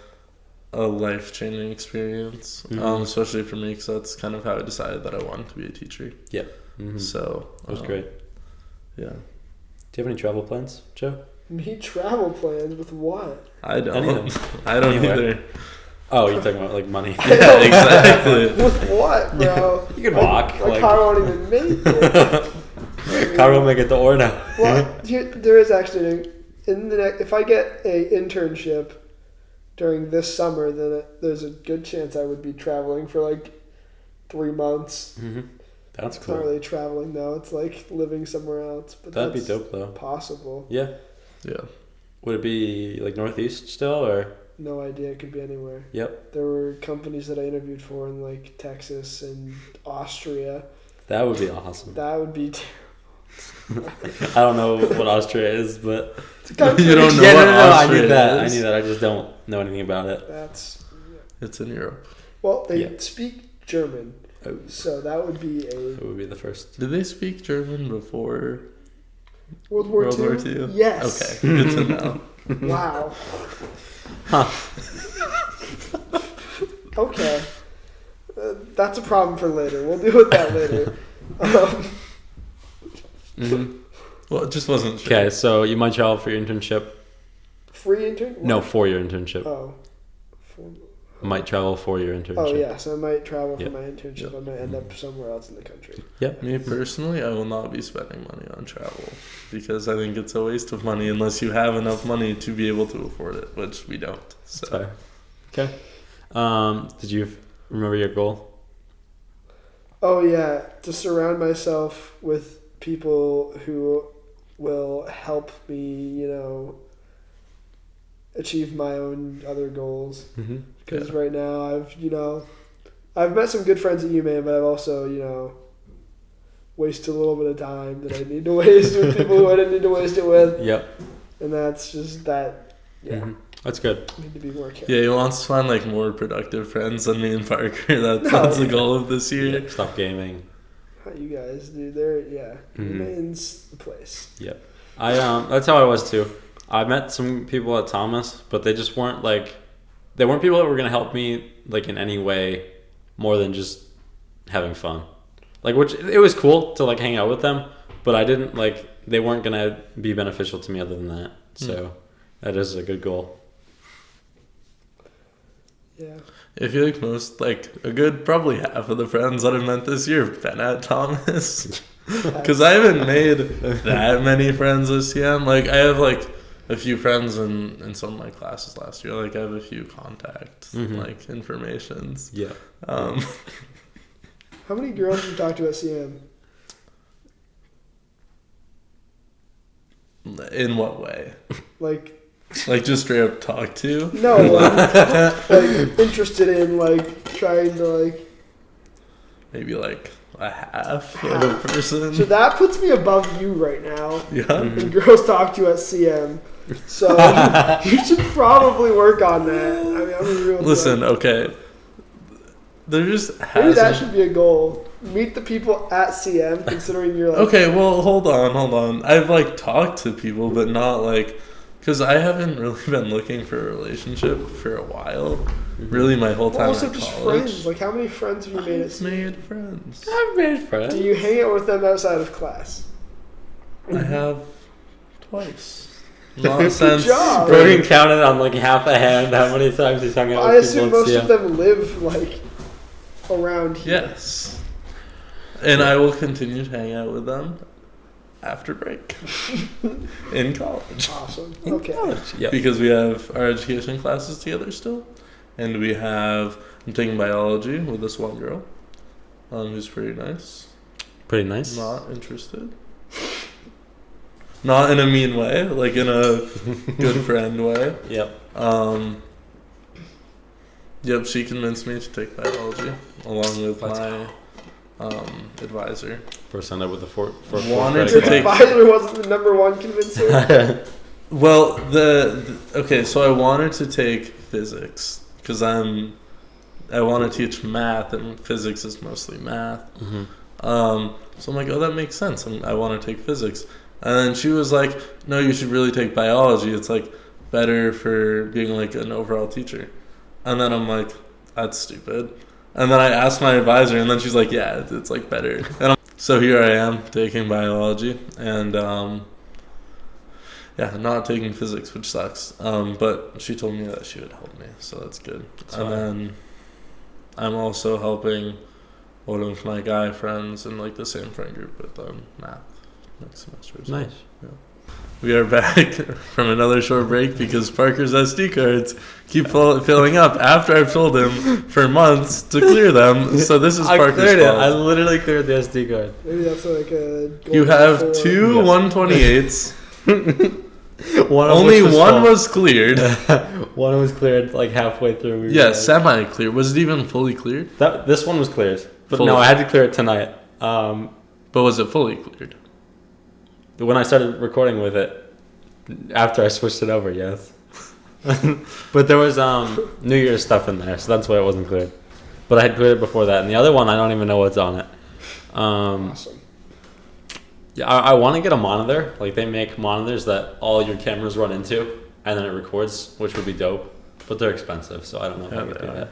Speaker 2: life-changing experience, especially for me because that's kind of how I decided that I wanted to be a teacher.
Speaker 1: Yep. Mm-hmm.
Speaker 2: So
Speaker 1: It was great.
Speaker 2: Yeah.
Speaker 1: Do you have any travel plans, Joe?
Speaker 3: Me travel plans with what?
Speaker 2: I don't.
Speaker 1: Anything.
Speaker 2: I don't
Speaker 1: Anywhere.
Speaker 2: either.
Speaker 1: Oh, you're talking about like money.
Speaker 2: Yeah, exactly.
Speaker 3: With what, bro?
Speaker 1: You can walk.
Speaker 3: My car won't even make it.
Speaker 1: Car will make it to Orno.
Speaker 3: Well, there is actually if I get a internship during this summer, then there's a good chance I would be traveling for like 3 months.
Speaker 1: Mm-hmm. That's
Speaker 3: It's
Speaker 1: cool.
Speaker 3: not really traveling though; it's like living somewhere else. But
Speaker 1: That'd be
Speaker 3: that's
Speaker 1: dope though.
Speaker 3: possible.
Speaker 1: Yeah.
Speaker 2: Yeah.
Speaker 1: Would it be like Northeast still or?
Speaker 3: No idea. It could be anywhere.
Speaker 1: Yep.
Speaker 3: There were companies that I interviewed for in like Texas and Austria.
Speaker 1: That would be awesome.
Speaker 3: That would be.
Speaker 1: I don't know what Austria is, but
Speaker 2: You don't know
Speaker 1: yeah,
Speaker 2: what
Speaker 1: no, I
Speaker 2: Austria
Speaker 1: knew that.
Speaker 2: is.
Speaker 1: I knew that. I just don't know anything about it.
Speaker 3: That's
Speaker 2: It's in Europe.
Speaker 3: well. They
Speaker 1: Yeah.
Speaker 3: speak German,
Speaker 1: Oh,
Speaker 3: so that would be a
Speaker 1: it would be the first.
Speaker 2: Did they speak German before
Speaker 3: World War
Speaker 2: World
Speaker 3: II.
Speaker 2: War II?
Speaker 3: Yes.
Speaker 2: Okay, good to know.
Speaker 3: Wow.
Speaker 1: Huh.
Speaker 3: Okay. That's a problem for later. We'll deal with that later.
Speaker 1: Mm-hmm.
Speaker 2: Well, it just wasn't sure.
Speaker 1: Okay, so you might travel for your internship.
Speaker 3: Free intern?
Speaker 1: No, for your internship.
Speaker 3: Oh.
Speaker 1: Might travel for your internship.
Speaker 3: Oh, yes. I might travel for
Speaker 1: Yep.
Speaker 3: my internship. I might end up somewhere else in the country.
Speaker 1: Yep.
Speaker 2: Me personally, I will not be spending money on travel because I think it's a waste of money unless you have enough money to be able to afford it, which we don't. So
Speaker 1: Sorry. Okay. Did you remember your goal?
Speaker 3: Oh, yeah. To surround myself with people who will help me, achieve my own other goals.
Speaker 1: Mm-hmm.
Speaker 3: Because right now I've met some good friends at UMaine, but I've also, wasted a little bit of time that I need to waste with people who I didn't need to waste it with.
Speaker 1: Yep.
Speaker 3: And that's just that, yeah,
Speaker 1: Mm-hmm. That's good.
Speaker 3: I need to be more careful.
Speaker 2: yeah, he wants to find like more productive friends than me and Parker. That's the goal of this year.
Speaker 1: Stop gaming.
Speaker 3: How you guys do there, yeah.
Speaker 1: Mhm.
Speaker 3: UMaine's the place.
Speaker 1: Yep. That's how I was too. I met some people at Thomas, but they just weren't they weren't people that were gonna help me like in any way more than just having fun. Which it was cool to hang out with them, but I didn't they weren't gonna be beneficial to me other than that. So that is a good goal.
Speaker 3: Yeah.
Speaker 2: I feel like probably half of the friends that I've met this year have been at Thomas. Because I haven't made that many friends this year. I have a few friends in some of my classes last year. Like I have a few contacts, like informations.
Speaker 1: Yeah.
Speaker 3: How many girls did you talk to at CM?
Speaker 2: In what way?
Speaker 3: Like
Speaker 2: just straight up talk to?
Speaker 3: No, like interested in like trying to like.
Speaker 2: Maybe like a half of a person.
Speaker 3: So that puts me above you right now.
Speaker 2: Yeah.
Speaker 3: And girls talk to you at CM. So you should probably work on that. I mean, I'm real.
Speaker 2: Listen, okay. There just
Speaker 3: maybe that should be a goal. Meet the people at CM, considering you're like.
Speaker 2: Okay, well, hold on. I've like talked to people, but not like, because I haven't really been looking for a relationship for a while. Really, my whole time
Speaker 3: also
Speaker 2: at
Speaker 3: just
Speaker 2: college.
Speaker 3: friends. Like, how many friends have you made at CM?
Speaker 2: Made friends.
Speaker 1: I've made friends.
Speaker 3: Do you hang out with them outside of class?
Speaker 2: I have twice. Not since.
Speaker 3: job.
Speaker 1: Brogan counted on like half a hand how many times he's hung out
Speaker 3: I
Speaker 1: with
Speaker 3: assume
Speaker 1: people at
Speaker 3: most
Speaker 1: CM.
Speaker 3: of them live like around here.
Speaker 2: Yes. And I will continue to hang out with them after break in college.
Speaker 3: Awesome.
Speaker 1: In
Speaker 3: Okay.
Speaker 1: college, yep.
Speaker 2: Because we have our education classes together still. And I'm taking biology with this one girl who's pretty nice.
Speaker 1: Pretty nice.
Speaker 2: Not interested. Not in a mean way, like in a good friend way.
Speaker 1: Yep.
Speaker 2: Yep, she convinced me to take biology along with my advisor.
Speaker 1: First signed up with the four
Speaker 2: Wanted
Speaker 3: Your
Speaker 2: to take-
Speaker 3: advisor wasn't the number one convincer.
Speaker 2: Well, okay, so I wanted to take physics because I want to teach math, and physics is mostly math. So I'm like, oh, that makes sense. I want to take physics. And then she was like, no, you should really take biology. It's like better for being like an overall teacher. And then I'm like, that's stupid. And then I asked my advisor, and then she's like, yeah, it's like better. And so here I am taking biology, and not taking physics, which sucks. But she told me that she would help me, so that's good. Then I'm also helping one of my guy friends in like the same friend group with math next semester. So,
Speaker 1: Nice.
Speaker 2: Yeah. We are back from another short break because Parker's SD cards keep filling up after I've told him for months to clear them. So this is Parker's
Speaker 1: cleared
Speaker 2: fault.
Speaker 1: it. I literally cleared the SD card.
Speaker 3: Maybe that's like a.
Speaker 2: You have two 128s.
Speaker 1: Only
Speaker 2: one was cleared.
Speaker 1: One was cleared like halfway through.
Speaker 2: Yeah, semi-clear. Was it even fully cleared?
Speaker 1: This one was cleared, but
Speaker 2: Fully.
Speaker 1: no, I had to clear it tonight.
Speaker 2: But was it fully cleared?
Speaker 1: When I started recording with it, after I switched it over, yes. But there was New Year's stuff in there, so that's why it wasn't cleared. But I had cleared it before that, and the other one I don't even know what's on it.
Speaker 3: Awesome.
Speaker 1: Yeah, I want to get a monitor. Like they make monitors that all your cameras run into, and then it records, which would be dope. But they're expensive, so I don't know if I can do that.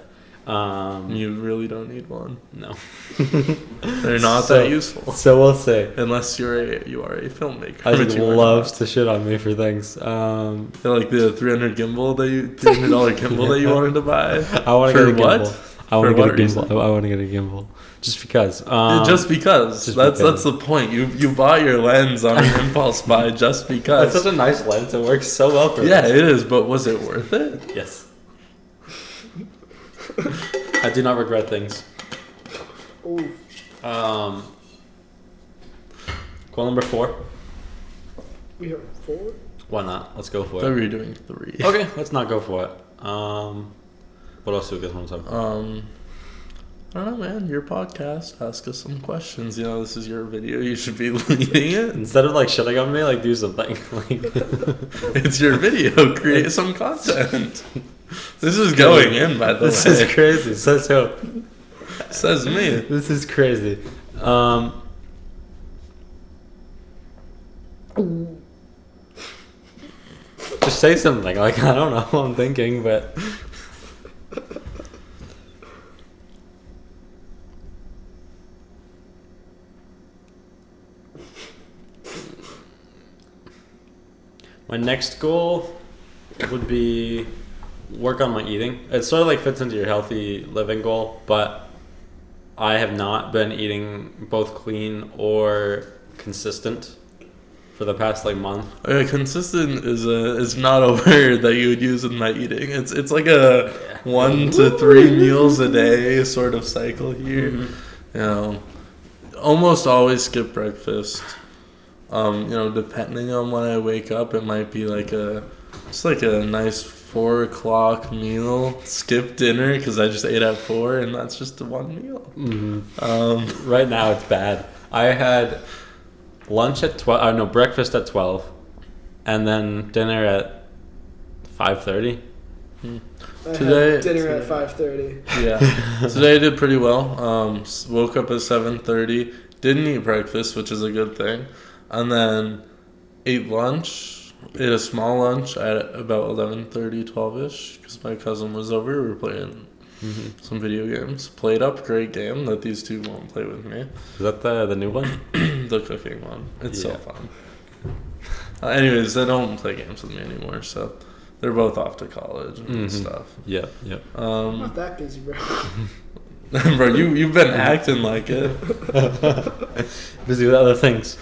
Speaker 2: You really don't need one.
Speaker 1: No,
Speaker 2: They're not that useful.
Speaker 1: So we'll see.
Speaker 2: Unless you are a filmmaker.
Speaker 1: Isaac
Speaker 2: which you are
Speaker 1: loves
Speaker 2: not.
Speaker 1: to shit on me for things.
Speaker 2: Like the $300 gimbal gimbal that you wanted to buy.
Speaker 1: I want to
Speaker 2: For
Speaker 1: get a gimbal.
Speaker 2: what?
Speaker 1: I want
Speaker 2: For
Speaker 1: to get a
Speaker 2: what reason?
Speaker 1: gimbal. I want to get a gimbal just because.
Speaker 2: Just because.
Speaker 1: just
Speaker 2: That's
Speaker 1: because.
Speaker 2: the point. You bought your lens on an impulse buy just because.
Speaker 1: That's such a nice lens. It works so well for
Speaker 2: Yeah,
Speaker 1: this.
Speaker 2: it is. But was it worth it?
Speaker 1: Yes. I do not regret things.
Speaker 3: Ooh.
Speaker 1: Goal number 4.
Speaker 3: We have 4.
Speaker 1: Why not? Let's go
Speaker 2: I
Speaker 1: for
Speaker 2: thought
Speaker 1: it.
Speaker 2: we were doing 3.
Speaker 1: Okay, let's not go for it. What else do we get on top?
Speaker 2: I don't know, man. Your podcast. Ask us some questions. You know, this is your video. You should be leading it.
Speaker 1: Instead of like shitting on me, like do something. Like
Speaker 2: It's your video. Create some content. This is going in, by the
Speaker 1: this
Speaker 2: way.
Speaker 1: is crazy. Says who?
Speaker 2: Says me.
Speaker 1: This is crazy. Just say something. Like I don't know what I'm thinking, but my next goal would be work on my eating. It sort of like fits into your healthy living goal, but I have not been eating both clean or consistent. for the past like month.
Speaker 2: Consistent is not a word that you would use in my eating. It's like a 1 to 3 meals a day sort of cycle here.
Speaker 1: Mm-hmm.
Speaker 2: You know, almost always skip breakfast. Depending on when I wake up, it might be like a nice 4 o'clock meal. Skip dinner because I just ate at 4, and that's just one meal.
Speaker 1: Mm-hmm. Right now it's bad. I had lunch at 12. Breakfast at 12, and then dinner at 5:30.
Speaker 3: Today, dinner at 5:30.
Speaker 2: Yeah, today I did pretty well. Woke up at 7:30. Didn't eat breakfast, which is a good thing, and then ate lunch. Ate a small lunch at about 11:30, 12ish, because my cousin was over. We were playing some video games. Played up, great game that these two won't play with me.
Speaker 1: Is that the new one?
Speaker 2: The cooking one. It's so fun. Anyways, they don't play games with me anymore, so they're both off to college and stuff.
Speaker 1: Yeah.
Speaker 3: I'm not that busy, bro.
Speaker 2: Bro, you've been acting like it.
Speaker 1: Busy with other things.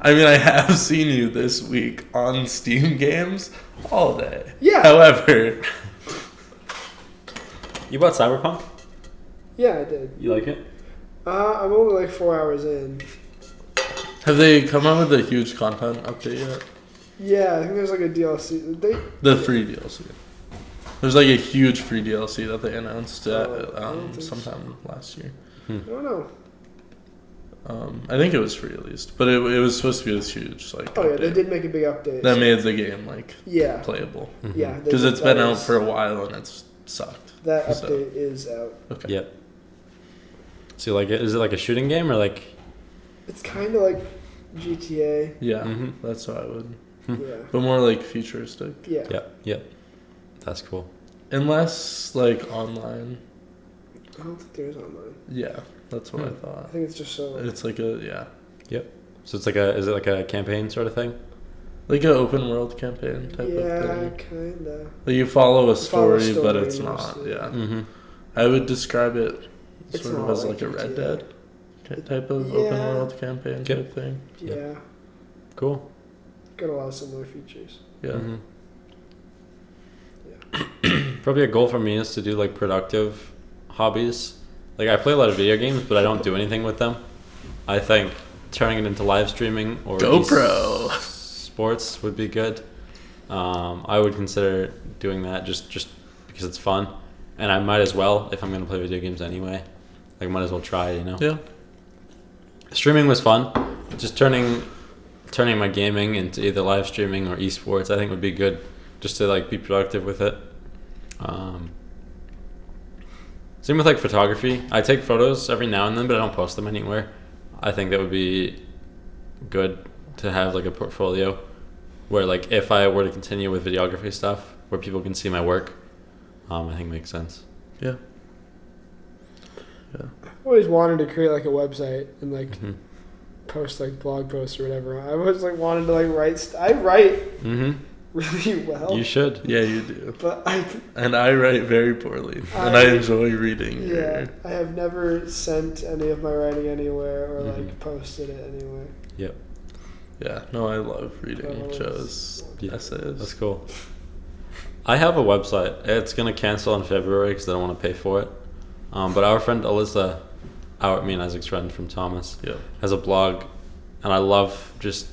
Speaker 2: I mean, I have seen you this week on Steam games all day.
Speaker 3: Yeah.
Speaker 2: However,
Speaker 1: You bought Cyberpunk?
Speaker 3: Yeah, I did.
Speaker 1: You like it?
Speaker 3: I'm only like 4 hours in.
Speaker 2: have they come out with a huge content update yet?
Speaker 3: Yeah, I think there's like a DLC.
Speaker 2: The free DLC. There's like a huge free DLC that they announced sometime last year.
Speaker 3: I don't know.
Speaker 2: I think it was free at least, but it was supposed to be this huge like.
Speaker 3: Oh yeah, they did make a big update.
Speaker 2: That made the game like
Speaker 3: yeah
Speaker 2: playable.
Speaker 1: Mm-hmm.
Speaker 3: Yeah,
Speaker 2: Because it's been out for a while and it's sucked.
Speaker 3: That update is out.
Speaker 2: Okay.
Speaker 1: Yep. So you like it? Is it like a shooting game or like?
Speaker 3: It's kind of like GTA.
Speaker 2: Yeah,
Speaker 1: Mm-hmm.
Speaker 2: that's what I would.
Speaker 3: Yeah.
Speaker 2: But more like futuristic.
Speaker 3: Yeah.
Speaker 1: Yep. That's cool.
Speaker 2: Unless like online.
Speaker 3: I don't think there's online.
Speaker 2: Yeah, that's what I
Speaker 3: I
Speaker 2: thought.
Speaker 3: think it's just so.
Speaker 2: It's like a
Speaker 1: So it's is it like a campaign sort of thing?
Speaker 2: like an open world campaign type of
Speaker 3: Yeah,
Speaker 2: thing.
Speaker 3: kinda.
Speaker 2: Like you follow a
Speaker 3: Follow a
Speaker 2: story, but
Speaker 3: story
Speaker 2: it's not.
Speaker 3: mostly.
Speaker 2: Yeah,
Speaker 1: Mm-hmm.
Speaker 2: I would describe it
Speaker 3: It's
Speaker 2: sort of
Speaker 3: not
Speaker 2: as
Speaker 3: like
Speaker 2: like a Red
Speaker 3: GTA.
Speaker 2: Dead type of
Speaker 3: Yeah.
Speaker 2: open world campaign
Speaker 1: Yep.
Speaker 2: type thing.
Speaker 3: Yeah.
Speaker 1: Yeah. Cool.
Speaker 3: Got a lot of similar features.
Speaker 2: Yeah.
Speaker 1: Mm-hmm. Probably a goal for me is to do like productive hobbies. Like I play a lot of video games, but I don't do anything with them. I think turning it into live streaming or
Speaker 2: GoPro
Speaker 1: sports would be good. I would consider doing that just because it's fun, and I might as well if I'm gonna play video games anyway. Like might as well try, you know.
Speaker 2: Yeah.
Speaker 1: Streaming was fun. Just turning my gaming into either live streaming or esports, I think would be good, just to like be productive with it. Same with like photography. I take photos every now and then, but I don't post them anywhere. I think that would be good to have like a portfolio where like if I were to continue with videography stuff where people can see my work, I think makes sense.
Speaker 2: Yeah.
Speaker 3: I've always wanted to create like a website and like
Speaker 1: Mm-hmm.
Speaker 3: post like blog posts or whatever. I always like wanted to like write. I write
Speaker 1: Mm-hmm.
Speaker 3: really well.
Speaker 1: You should.
Speaker 2: Yeah, you do.
Speaker 3: But
Speaker 2: And I write very poorly, and I enjoy reading.
Speaker 3: Yeah, I have never sent any of my writing anywhere or like
Speaker 1: Mhm.
Speaker 3: posted it anywhere.
Speaker 1: Yep.
Speaker 2: Yeah, no, I love reading
Speaker 3: Oh,
Speaker 2: Joe's
Speaker 1: Yeah,
Speaker 2: essays.
Speaker 1: That's cool. I have a website. It's gonna cancel in February because I don't want to pay for it. But our friend Alyssa, me and Isaac's friend from Thomas,
Speaker 2: Yeah.
Speaker 1: has a blog, and I love just.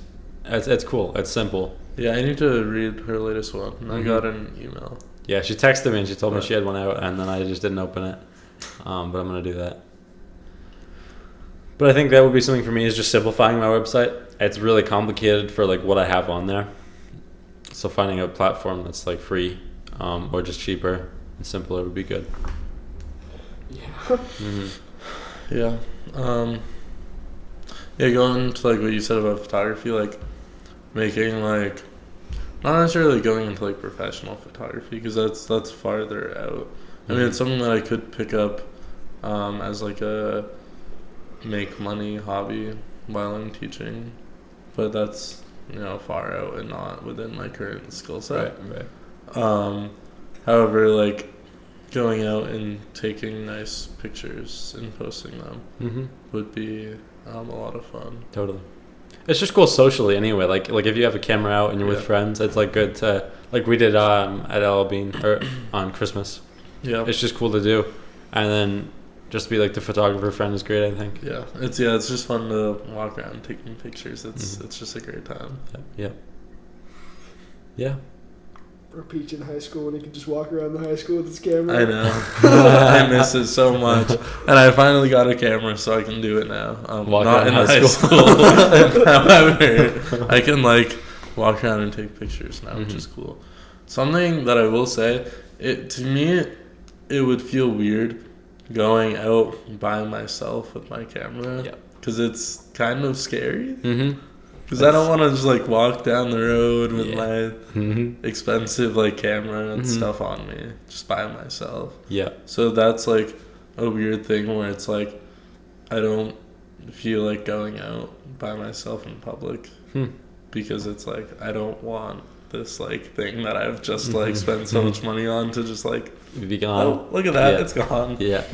Speaker 1: It's cool. It's simple.
Speaker 2: Yeah, I need to read her latest one. I
Speaker 1: Mhm.
Speaker 2: got an email.
Speaker 1: Yeah, she texted me and she told me
Speaker 2: Right.
Speaker 1: she had one out, and then I just didn't open it. But I'm gonna do that. But I think that would be something for me is just simplifying my website. It's really complicated for like what I have on there. So finding a platform that's like free, or just cheaper and simpler would be good.
Speaker 3: Yeah.
Speaker 1: Mm-hmm.
Speaker 2: Yeah. Yeah, going to like what you said about photography, like making like not necessarily going into like professional photography because that's farther out. I mean, it's something that I could pick up as like a make money hobby while I'm teaching, but that's far out and not within my current skill set.
Speaker 1: Right.
Speaker 2: However, like going out and taking nice pictures and posting them
Speaker 1: Mm-hmm.
Speaker 2: would be a lot of fun.
Speaker 1: Totally. It's just cool socially anyway. Like if you have a camera out and you're with friends, it's like good to like we did at El Bean or on Christmas.
Speaker 2: Yeah,
Speaker 1: it's just cool to do, and then just be like the photographer friend is great. I think.
Speaker 2: Yeah, it's just fun to walk around taking pictures. It's just a great time.
Speaker 1: Yeah. Yeah.
Speaker 3: Or Peach in high school when he could just walk around the high school with his camera.
Speaker 2: I know. I miss it so much. And I finally got a camera, so I can do it now. Not in high school. However, I can like walk around and take pictures now, which is cool. Something that I will say, to me, it would feel weird going out by myself with my camera.
Speaker 1: Yeah.
Speaker 2: Because it's kind of scary. Because I don't want to just like walk down the road with my expensive like camera and stuff on me just by myself.
Speaker 1: Yeah.
Speaker 2: So that's like a weird thing where it's like I don't feel like going out by myself in public because it's like I don't want this like thing that I've just like spent so much money on to just like
Speaker 1: be gone.
Speaker 2: Oh, look at that, it's gone.
Speaker 1: Yeah.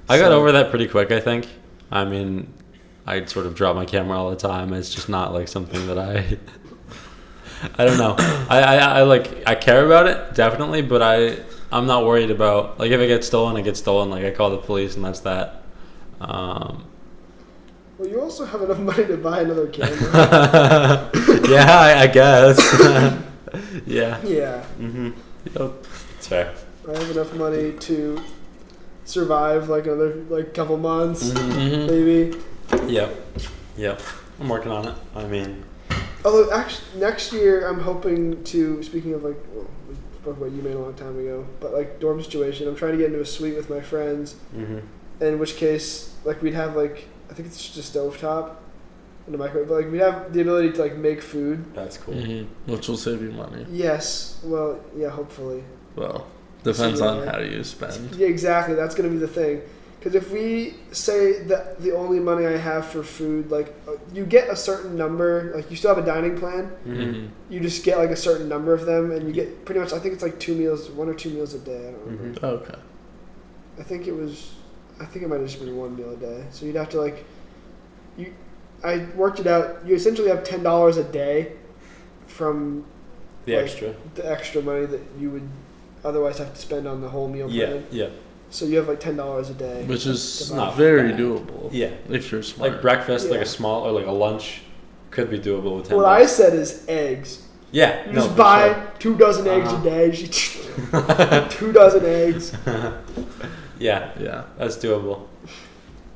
Speaker 1: I got over that pretty quick, I think. I mean, I sort of drop my camera all the time. It's just not like something that I don't know. I like I care about it definitely, but I'm not worried about like if it gets stolen, it gets stolen. Like I call the police and that's that.
Speaker 3: Well, you also have enough money to buy another camera.
Speaker 1: Yeah, I guess. Yeah.
Speaker 3: Yeah.
Speaker 1: Yep. It's fair.
Speaker 3: I have enough money to survive like another like couple months, maybe.
Speaker 1: Yep. I'm working on it. I mean,
Speaker 3: although actually next year I'm hoping to. Speaking of like, well, we spoke about UMaine a long time ago, but like dorm situation, I'm trying to get into a suite with my friends. In which case, like we'd have like I think it's just a stovetop and a microwave, but like we'd have the ability to like make food.
Speaker 1: that's cool.
Speaker 2: Which will save you money.
Speaker 3: Yes. Well, yeah. Hopefully.
Speaker 2: Well, depends on how you spend.
Speaker 3: Yeah, exactly. That's going to be the thing. Because if we say that the only money I have for food, like you get a certain number, like you still have a dining plan. You just get like a certain number of them, and you get pretty much. I think it's like 2 meals, 1 or 2 meals a day. I don't remember.
Speaker 2: Okay.
Speaker 3: I think it might have just been 1 meal a day. So you'd have to like, I worked it out. You essentially have $10 a day from
Speaker 1: The
Speaker 3: extra money that you would otherwise have to spend on the whole meal plan.
Speaker 1: Yeah.
Speaker 3: So you have like $10 a day,
Speaker 2: which is
Speaker 1: not
Speaker 2: very
Speaker 1: bad.
Speaker 2: doable.
Speaker 1: Yeah,
Speaker 2: if you're smart.
Speaker 1: like breakfast, like a small or like a lunch, could be doable with $10.
Speaker 3: What I said is eggs.
Speaker 1: Yeah,
Speaker 3: you just buy 2 dozen eggs a day. 2 dozen eggs.
Speaker 1: Yeah, that's doable.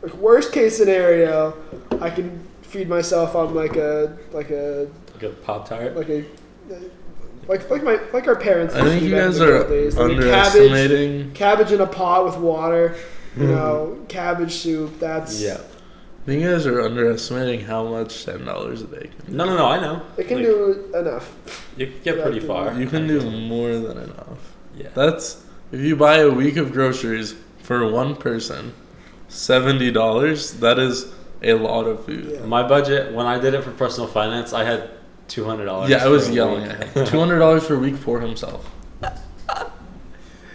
Speaker 3: Like worst case scenario, I can feed myself on like a
Speaker 1: Pop-Tart.
Speaker 3: Like our parents.
Speaker 2: I think you guys are
Speaker 3: underestimating cabbage in a pot with water. You know, cabbage soup. That's
Speaker 2: I think you guys are underestimating how much $10 a day can do.
Speaker 1: No, I know.
Speaker 3: It can do enough.
Speaker 1: You can get pretty far.
Speaker 2: You can do more than enough.
Speaker 1: Yeah.
Speaker 2: That's if you buy a week of groceries for one person, $70. That is a lot of food.
Speaker 3: Yeah.
Speaker 1: My budget when I did it for personal finance, I had $200.
Speaker 2: Yeah, I was yelling at him. $200 for a week for himself.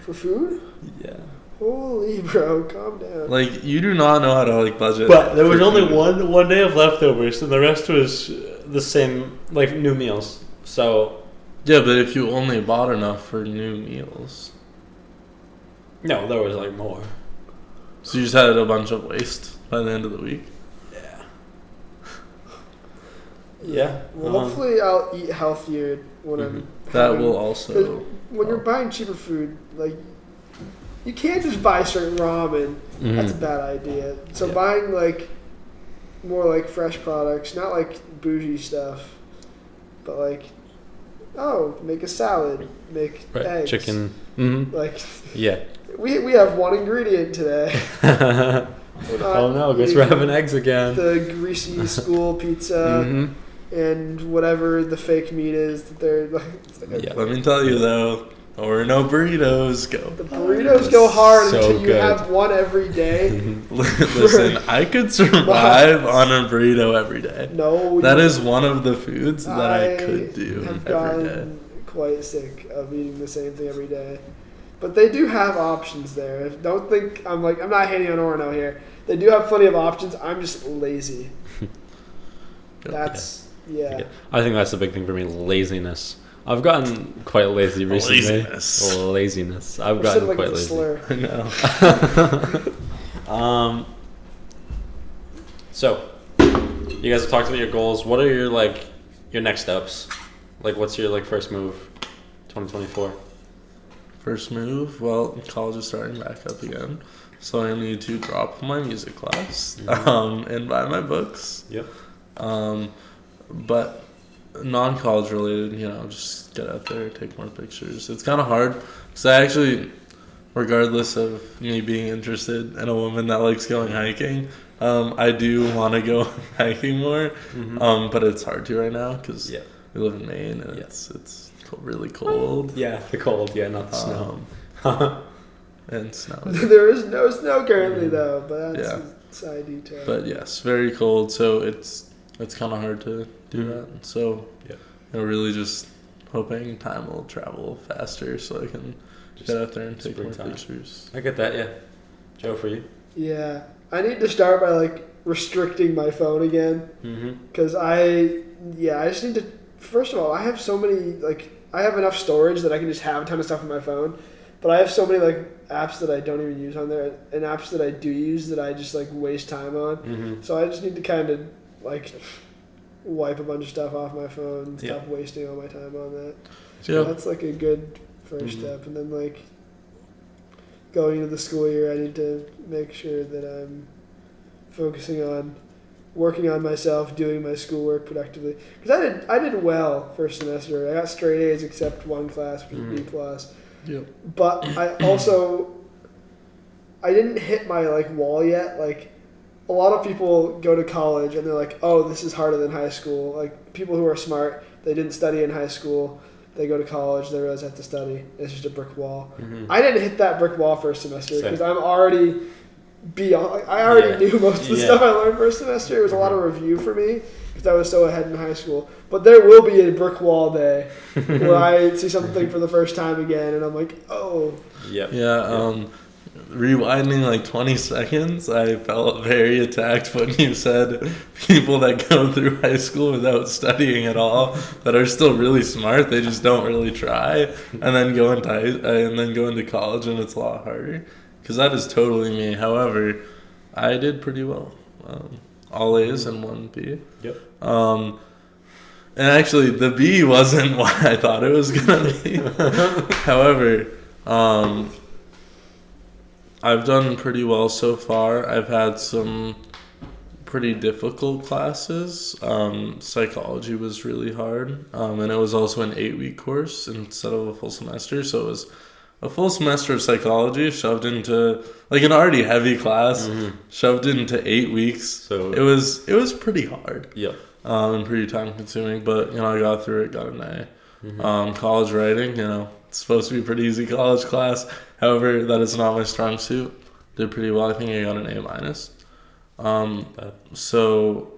Speaker 3: For food?
Speaker 1: Yeah.
Speaker 3: Holy bro, calm down.
Speaker 2: Like you do not know how to like budget.
Speaker 1: But there was only one day of leftovers, and the rest was the same, like new meals. So
Speaker 2: yeah, but if you only bought enough for new meals,
Speaker 1: no, there was like more.
Speaker 2: So you just had a bunch of waste by the end of the week.
Speaker 1: Yeah.
Speaker 3: Well, hopefully I'll eat healthier when I'm.
Speaker 2: That will also.
Speaker 3: When you're buying cheaper food, like you can't just buy certain ramen. That's a bad idea. So buying like more like fresh products, not like bougie stuff, but like make a salad, make eggs,
Speaker 1: chicken.
Speaker 3: Like
Speaker 1: yeah.
Speaker 3: We have one ingredient today.
Speaker 1: Oh no, guess we're having eggs again.
Speaker 3: The greasy school pizza and whatever the fake meat is that they're like.
Speaker 2: Let me tell you though, Orno burritos go.
Speaker 3: The burritos go hard
Speaker 1: so
Speaker 3: until you
Speaker 1: good.
Speaker 3: have one every day.
Speaker 2: Listen, I could survive on a burrito every day.
Speaker 3: No,
Speaker 2: that is one of the foods that I could do
Speaker 3: have
Speaker 2: every day.
Speaker 3: gotten quite sick of eating the same thing every day. But they do have options there. Don't think I'm not hating on Orno here. They do have plenty of options. I'm just lazy. That's yeah.
Speaker 1: I think that's the big thing for me. Laziness. I've gotten quite lazy recently. Laziness. I've gotten
Speaker 3: like
Speaker 1: quite
Speaker 3: a
Speaker 1: lazy.
Speaker 3: slur.
Speaker 1: No. So, you guys have talked about your goals. What are your next steps? Like, what's your first move, 2024?
Speaker 2: First move, well, college is starting back up again, so I need to drop my music class, and buy my books.
Speaker 1: Yep.
Speaker 2: But non-college related, just get out there, take more pictures. It's kind of hard because I actually, regardless of me being interested in a woman that likes going hiking, I do want to go hiking more. But it's hard to right now because we live in Maine and it's really cold.
Speaker 1: Yeah, the cold. Yeah, not the snow.
Speaker 2: And snow.
Speaker 3: There is no snow currently though, but that's a side detail.
Speaker 2: But yes, very cold, so it's kind of hard to do that. So really just hoping time will travel faster so I can get out there and take more pictures.
Speaker 1: I get that. Yeah, Joe, for you?
Speaker 3: Yeah, I need to start by restricting my phone again because I just need to. First of all, I have so many I have enough storage that I can just have a ton of stuff on my phone, but I have so many apps that I don't even use on there and apps that I do use that I just waste time on. So I just need to kind of wipe a bunch of stuff off my phone, stop wasting all my time on that. So that's a good first step. And then going into the school year, I need to make sure that I'm focusing on working on myself, doing my schoolwork productively. Because I did well first semester. I got straight A's except one class, which was B plus.
Speaker 2: Yep.
Speaker 3: But I didn't hit my wall yet. A lot of people go to college and they're like, oh, this is harder than high school. People who are smart, they didn't study in high school. They go to college, they realize they have to study. It's just a brick wall. I didn't hit that brick wall first semester because I'm already beyond. I already knew most of the stuff I learned first semester. It was a lot of review for me because I was so ahead in high school. But there will be a brick wall day where I see something for the first time again and I'm like, oh.
Speaker 1: Yep.
Speaker 2: Yeah. Rewinding 20 seconds, I felt very attacked when you said people that go through high school without studying at all, that are still really smart, they just don't really try, and then go into college and it's a lot harder. Because that is totally me. However, I did pretty well. All A's and one B.
Speaker 1: Yep.
Speaker 2: And actually, the B wasn't what I thought it was gonna be. However, I've done pretty well so far. I've had some pretty difficult classes. Psychology was really hard, and it was also an 8-week course instead of a full semester. So it was a full semester of psychology shoved into an already heavy class, shoved into 8 weeks. So it was pretty hard.
Speaker 1: Yeah.
Speaker 2: And pretty time consuming, but I got through it, got an A. College writing, it's supposed to be a pretty easy college class. However, that is not my strong suit. Did pretty well. I think I got an A minus. So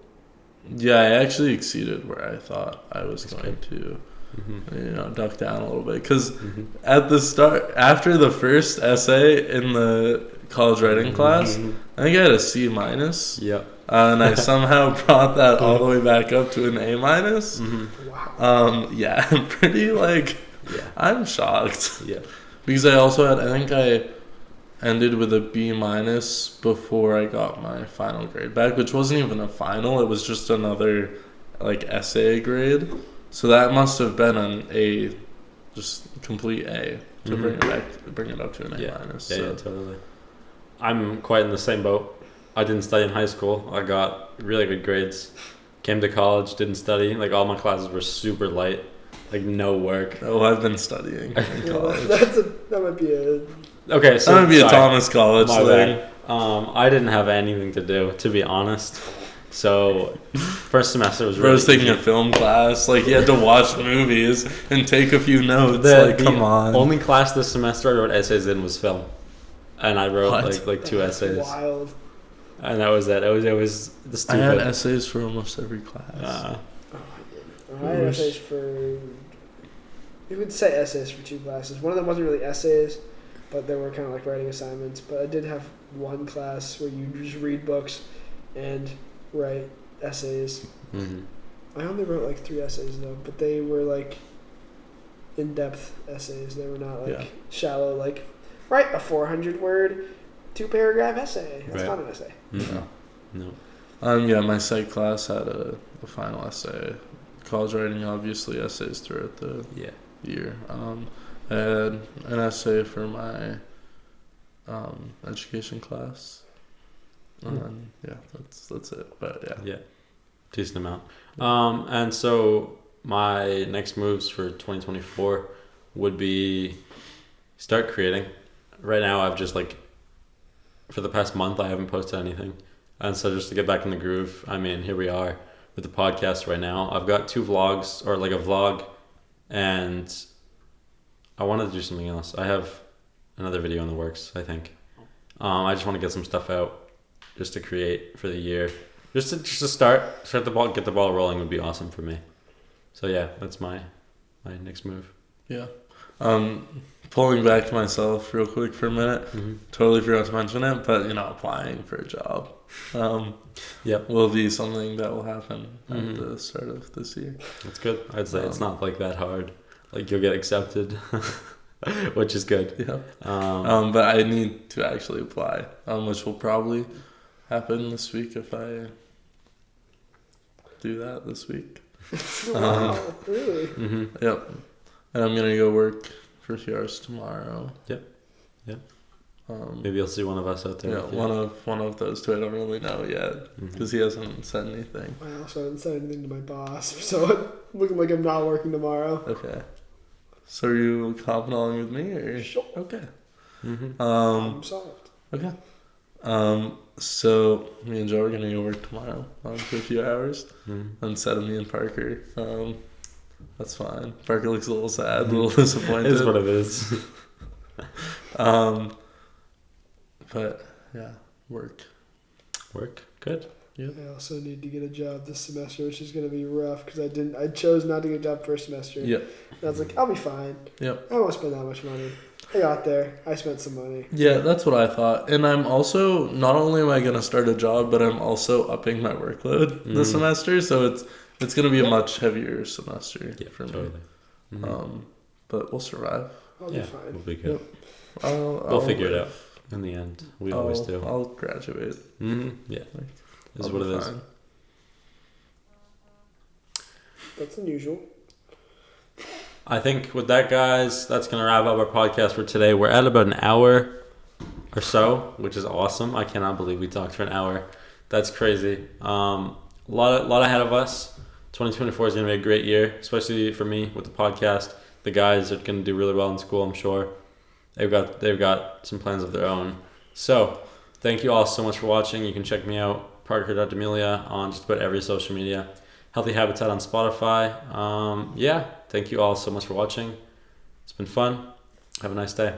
Speaker 2: yeah, I actually exceeded where I thought I was going to. Duck down a little bit because at the start, after the first essay in the college writing class, I think I had a C minus.
Speaker 1: Yeah.
Speaker 2: And I somehow brought that all the way back up to an A minus.
Speaker 3: Wow.
Speaker 2: Yeah, pretty I'm shocked.
Speaker 1: Yeah.
Speaker 2: Because I also had, I think I ended with a B minus before I got my final grade back, which wasn't even a final. It was just another essay grade. So that must have been an A, just complete A to bring it up to an A minus.
Speaker 1: Yeah, totally. I'm quite in the same boat. I didn't study in high school. I got really good grades. Came to college, didn't study. All my classes were super light. No work.
Speaker 2: Oh, I've been studying in college.
Speaker 3: That might be a...
Speaker 1: Okay, so...
Speaker 2: That might be a Thomas College
Speaker 1: my
Speaker 2: thing.
Speaker 1: bad. I didn't have anything to do, to be honest. So, first semester was really
Speaker 2: I was taking
Speaker 1: easy.
Speaker 2: a film class. You had to watch movies and take a few notes. Come on.
Speaker 1: Only class this semester I wrote essays in was film. And I wrote,
Speaker 2: What?
Speaker 1: 2 essays.
Speaker 3: Wild.
Speaker 1: And that was it. It was the
Speaker 2: I
Speaker 1: stupid...
Speaker 2: had essays for almost every class.
Speaker 3: I had essays for... You would say essays for 2 classes. One of them wasn't really essays, but they were kind of writing assignments. But I did have one class where you just read books and write essays.
Speaker 1: Mm-hmm.
Speaker 3: I only wrote like 3 essays though, but they were like in-depth essays. They were not like shallow, like write a 400-word, 2-paragraph essay. That's not an essay.
Speaker 1: Mm-hmm. No.
Speaker 2: Yeah, my psych class had a final essay. College writing, obviously, essays throughout the year. I had an essay for my education class. And that's it. But yeah.
Speaker 1: Decent amount. And so my next moves for 2024 would be start creating. Right now, I've just for the past month, I haven't posted anything. And so just to get back in the groove, I mean, here we are with the podcast right now. I've got 2 vlogs, or like a vlog, and I wanted to do something else. I have another video in the works, I think. I just want to get some stuff out just to create for the year. Just to start get the ball rolling would be awesome for me. So yeah, that's my next move.
Speaker 2: Yeah. Pulling back to myself real quick for a minute.
Speaker 1: Mm-hmm.
Speaker 2: Totally forgot to mention it, but applying for a job. Will be something that will happen at the start of this year.
Speaker 1: That's good. I'd say it's not that hard. You'll get accepted, which is good.
Speaker 2: Yeah. But I need to actually apply, which will probably happen this week if I do that this week.
Speaker 3: Wow, really?
Speaker 1: Mm-hmm.
Speaker 2: Yep. And I'm gonna go work for a few hours tomorrow.
Speaker 1: Yep. Maybe you'll see one of us out there.
Speaker 2: Yeah, one of those 2. I don't really know yet because he hasn't said anything.
Speaker 3: I also haven't said anything to my boss, so it's looking like I'm not working tomorrow.
Speaker 2: Okay. So are you hopping along with me or?
Speaker 3: Sure.
Speaker 2: Okay.
Speaker 1: Mm-hmm.
Speaker 3: I'm solved.
Speaker 2: Okay. So me and Joe are gonna go work tomorrow for a few hours instead of me and Parker. That's fine. Parker looks a little sad, a little disappointed.
Speaker 1: It is what it is.
Speaker 2: But yeah, work.
Speaker 1: Good.
Speaker 2: Yep.
Speaker 3: I also need to get a job this semester, which is going to be rough because I chose not to get a job first semester.
Speaker 2: Yep.
Speaker 3: And I was like, I'll be fine.
Speaker 2: Yep.
Speaker 3: I won't spend that much money. I got there. I spent some money.
Speaker 2: Yeah, that's what I thought. And I'm also, not only am I going to start a job, but I'm also upping my workload this semester. So it's going to be a much heavier semester for me.
Speaker 1: Totally. Mm-hmm.
Speaker 2: But we'll survive.
Speaker 3: I'll be fine.
Speaker 1: We'll be good.
Speaker 2: Yep.
Speaker 1: We'll figure it out in the end. We always do.
Speaker 2: I'll graduate.
Speaker 1: Mm-hmm. Yeah. This is what it is.
Speaker 2: Fine.
Speaker 3: That's unusual.
Speaker 1: I think with that, guys, that's going to wrap up our podcast for today. We're at about an hour or so, which is awesome. I cannot believe we talked for an hour. That's crazy. A lot ahead of us. 2024 is going to be a great year, especially for me with the podcast. The guys are going to do really well in school, I'm sure. They've got some plans of their own. So, thank you all so much for watching. You can check me out, Parker.D'Amelia, on just about every social media. Healthy Habitat on Spotify. Thank you all so much for watching. It's been fun. Have a nice day.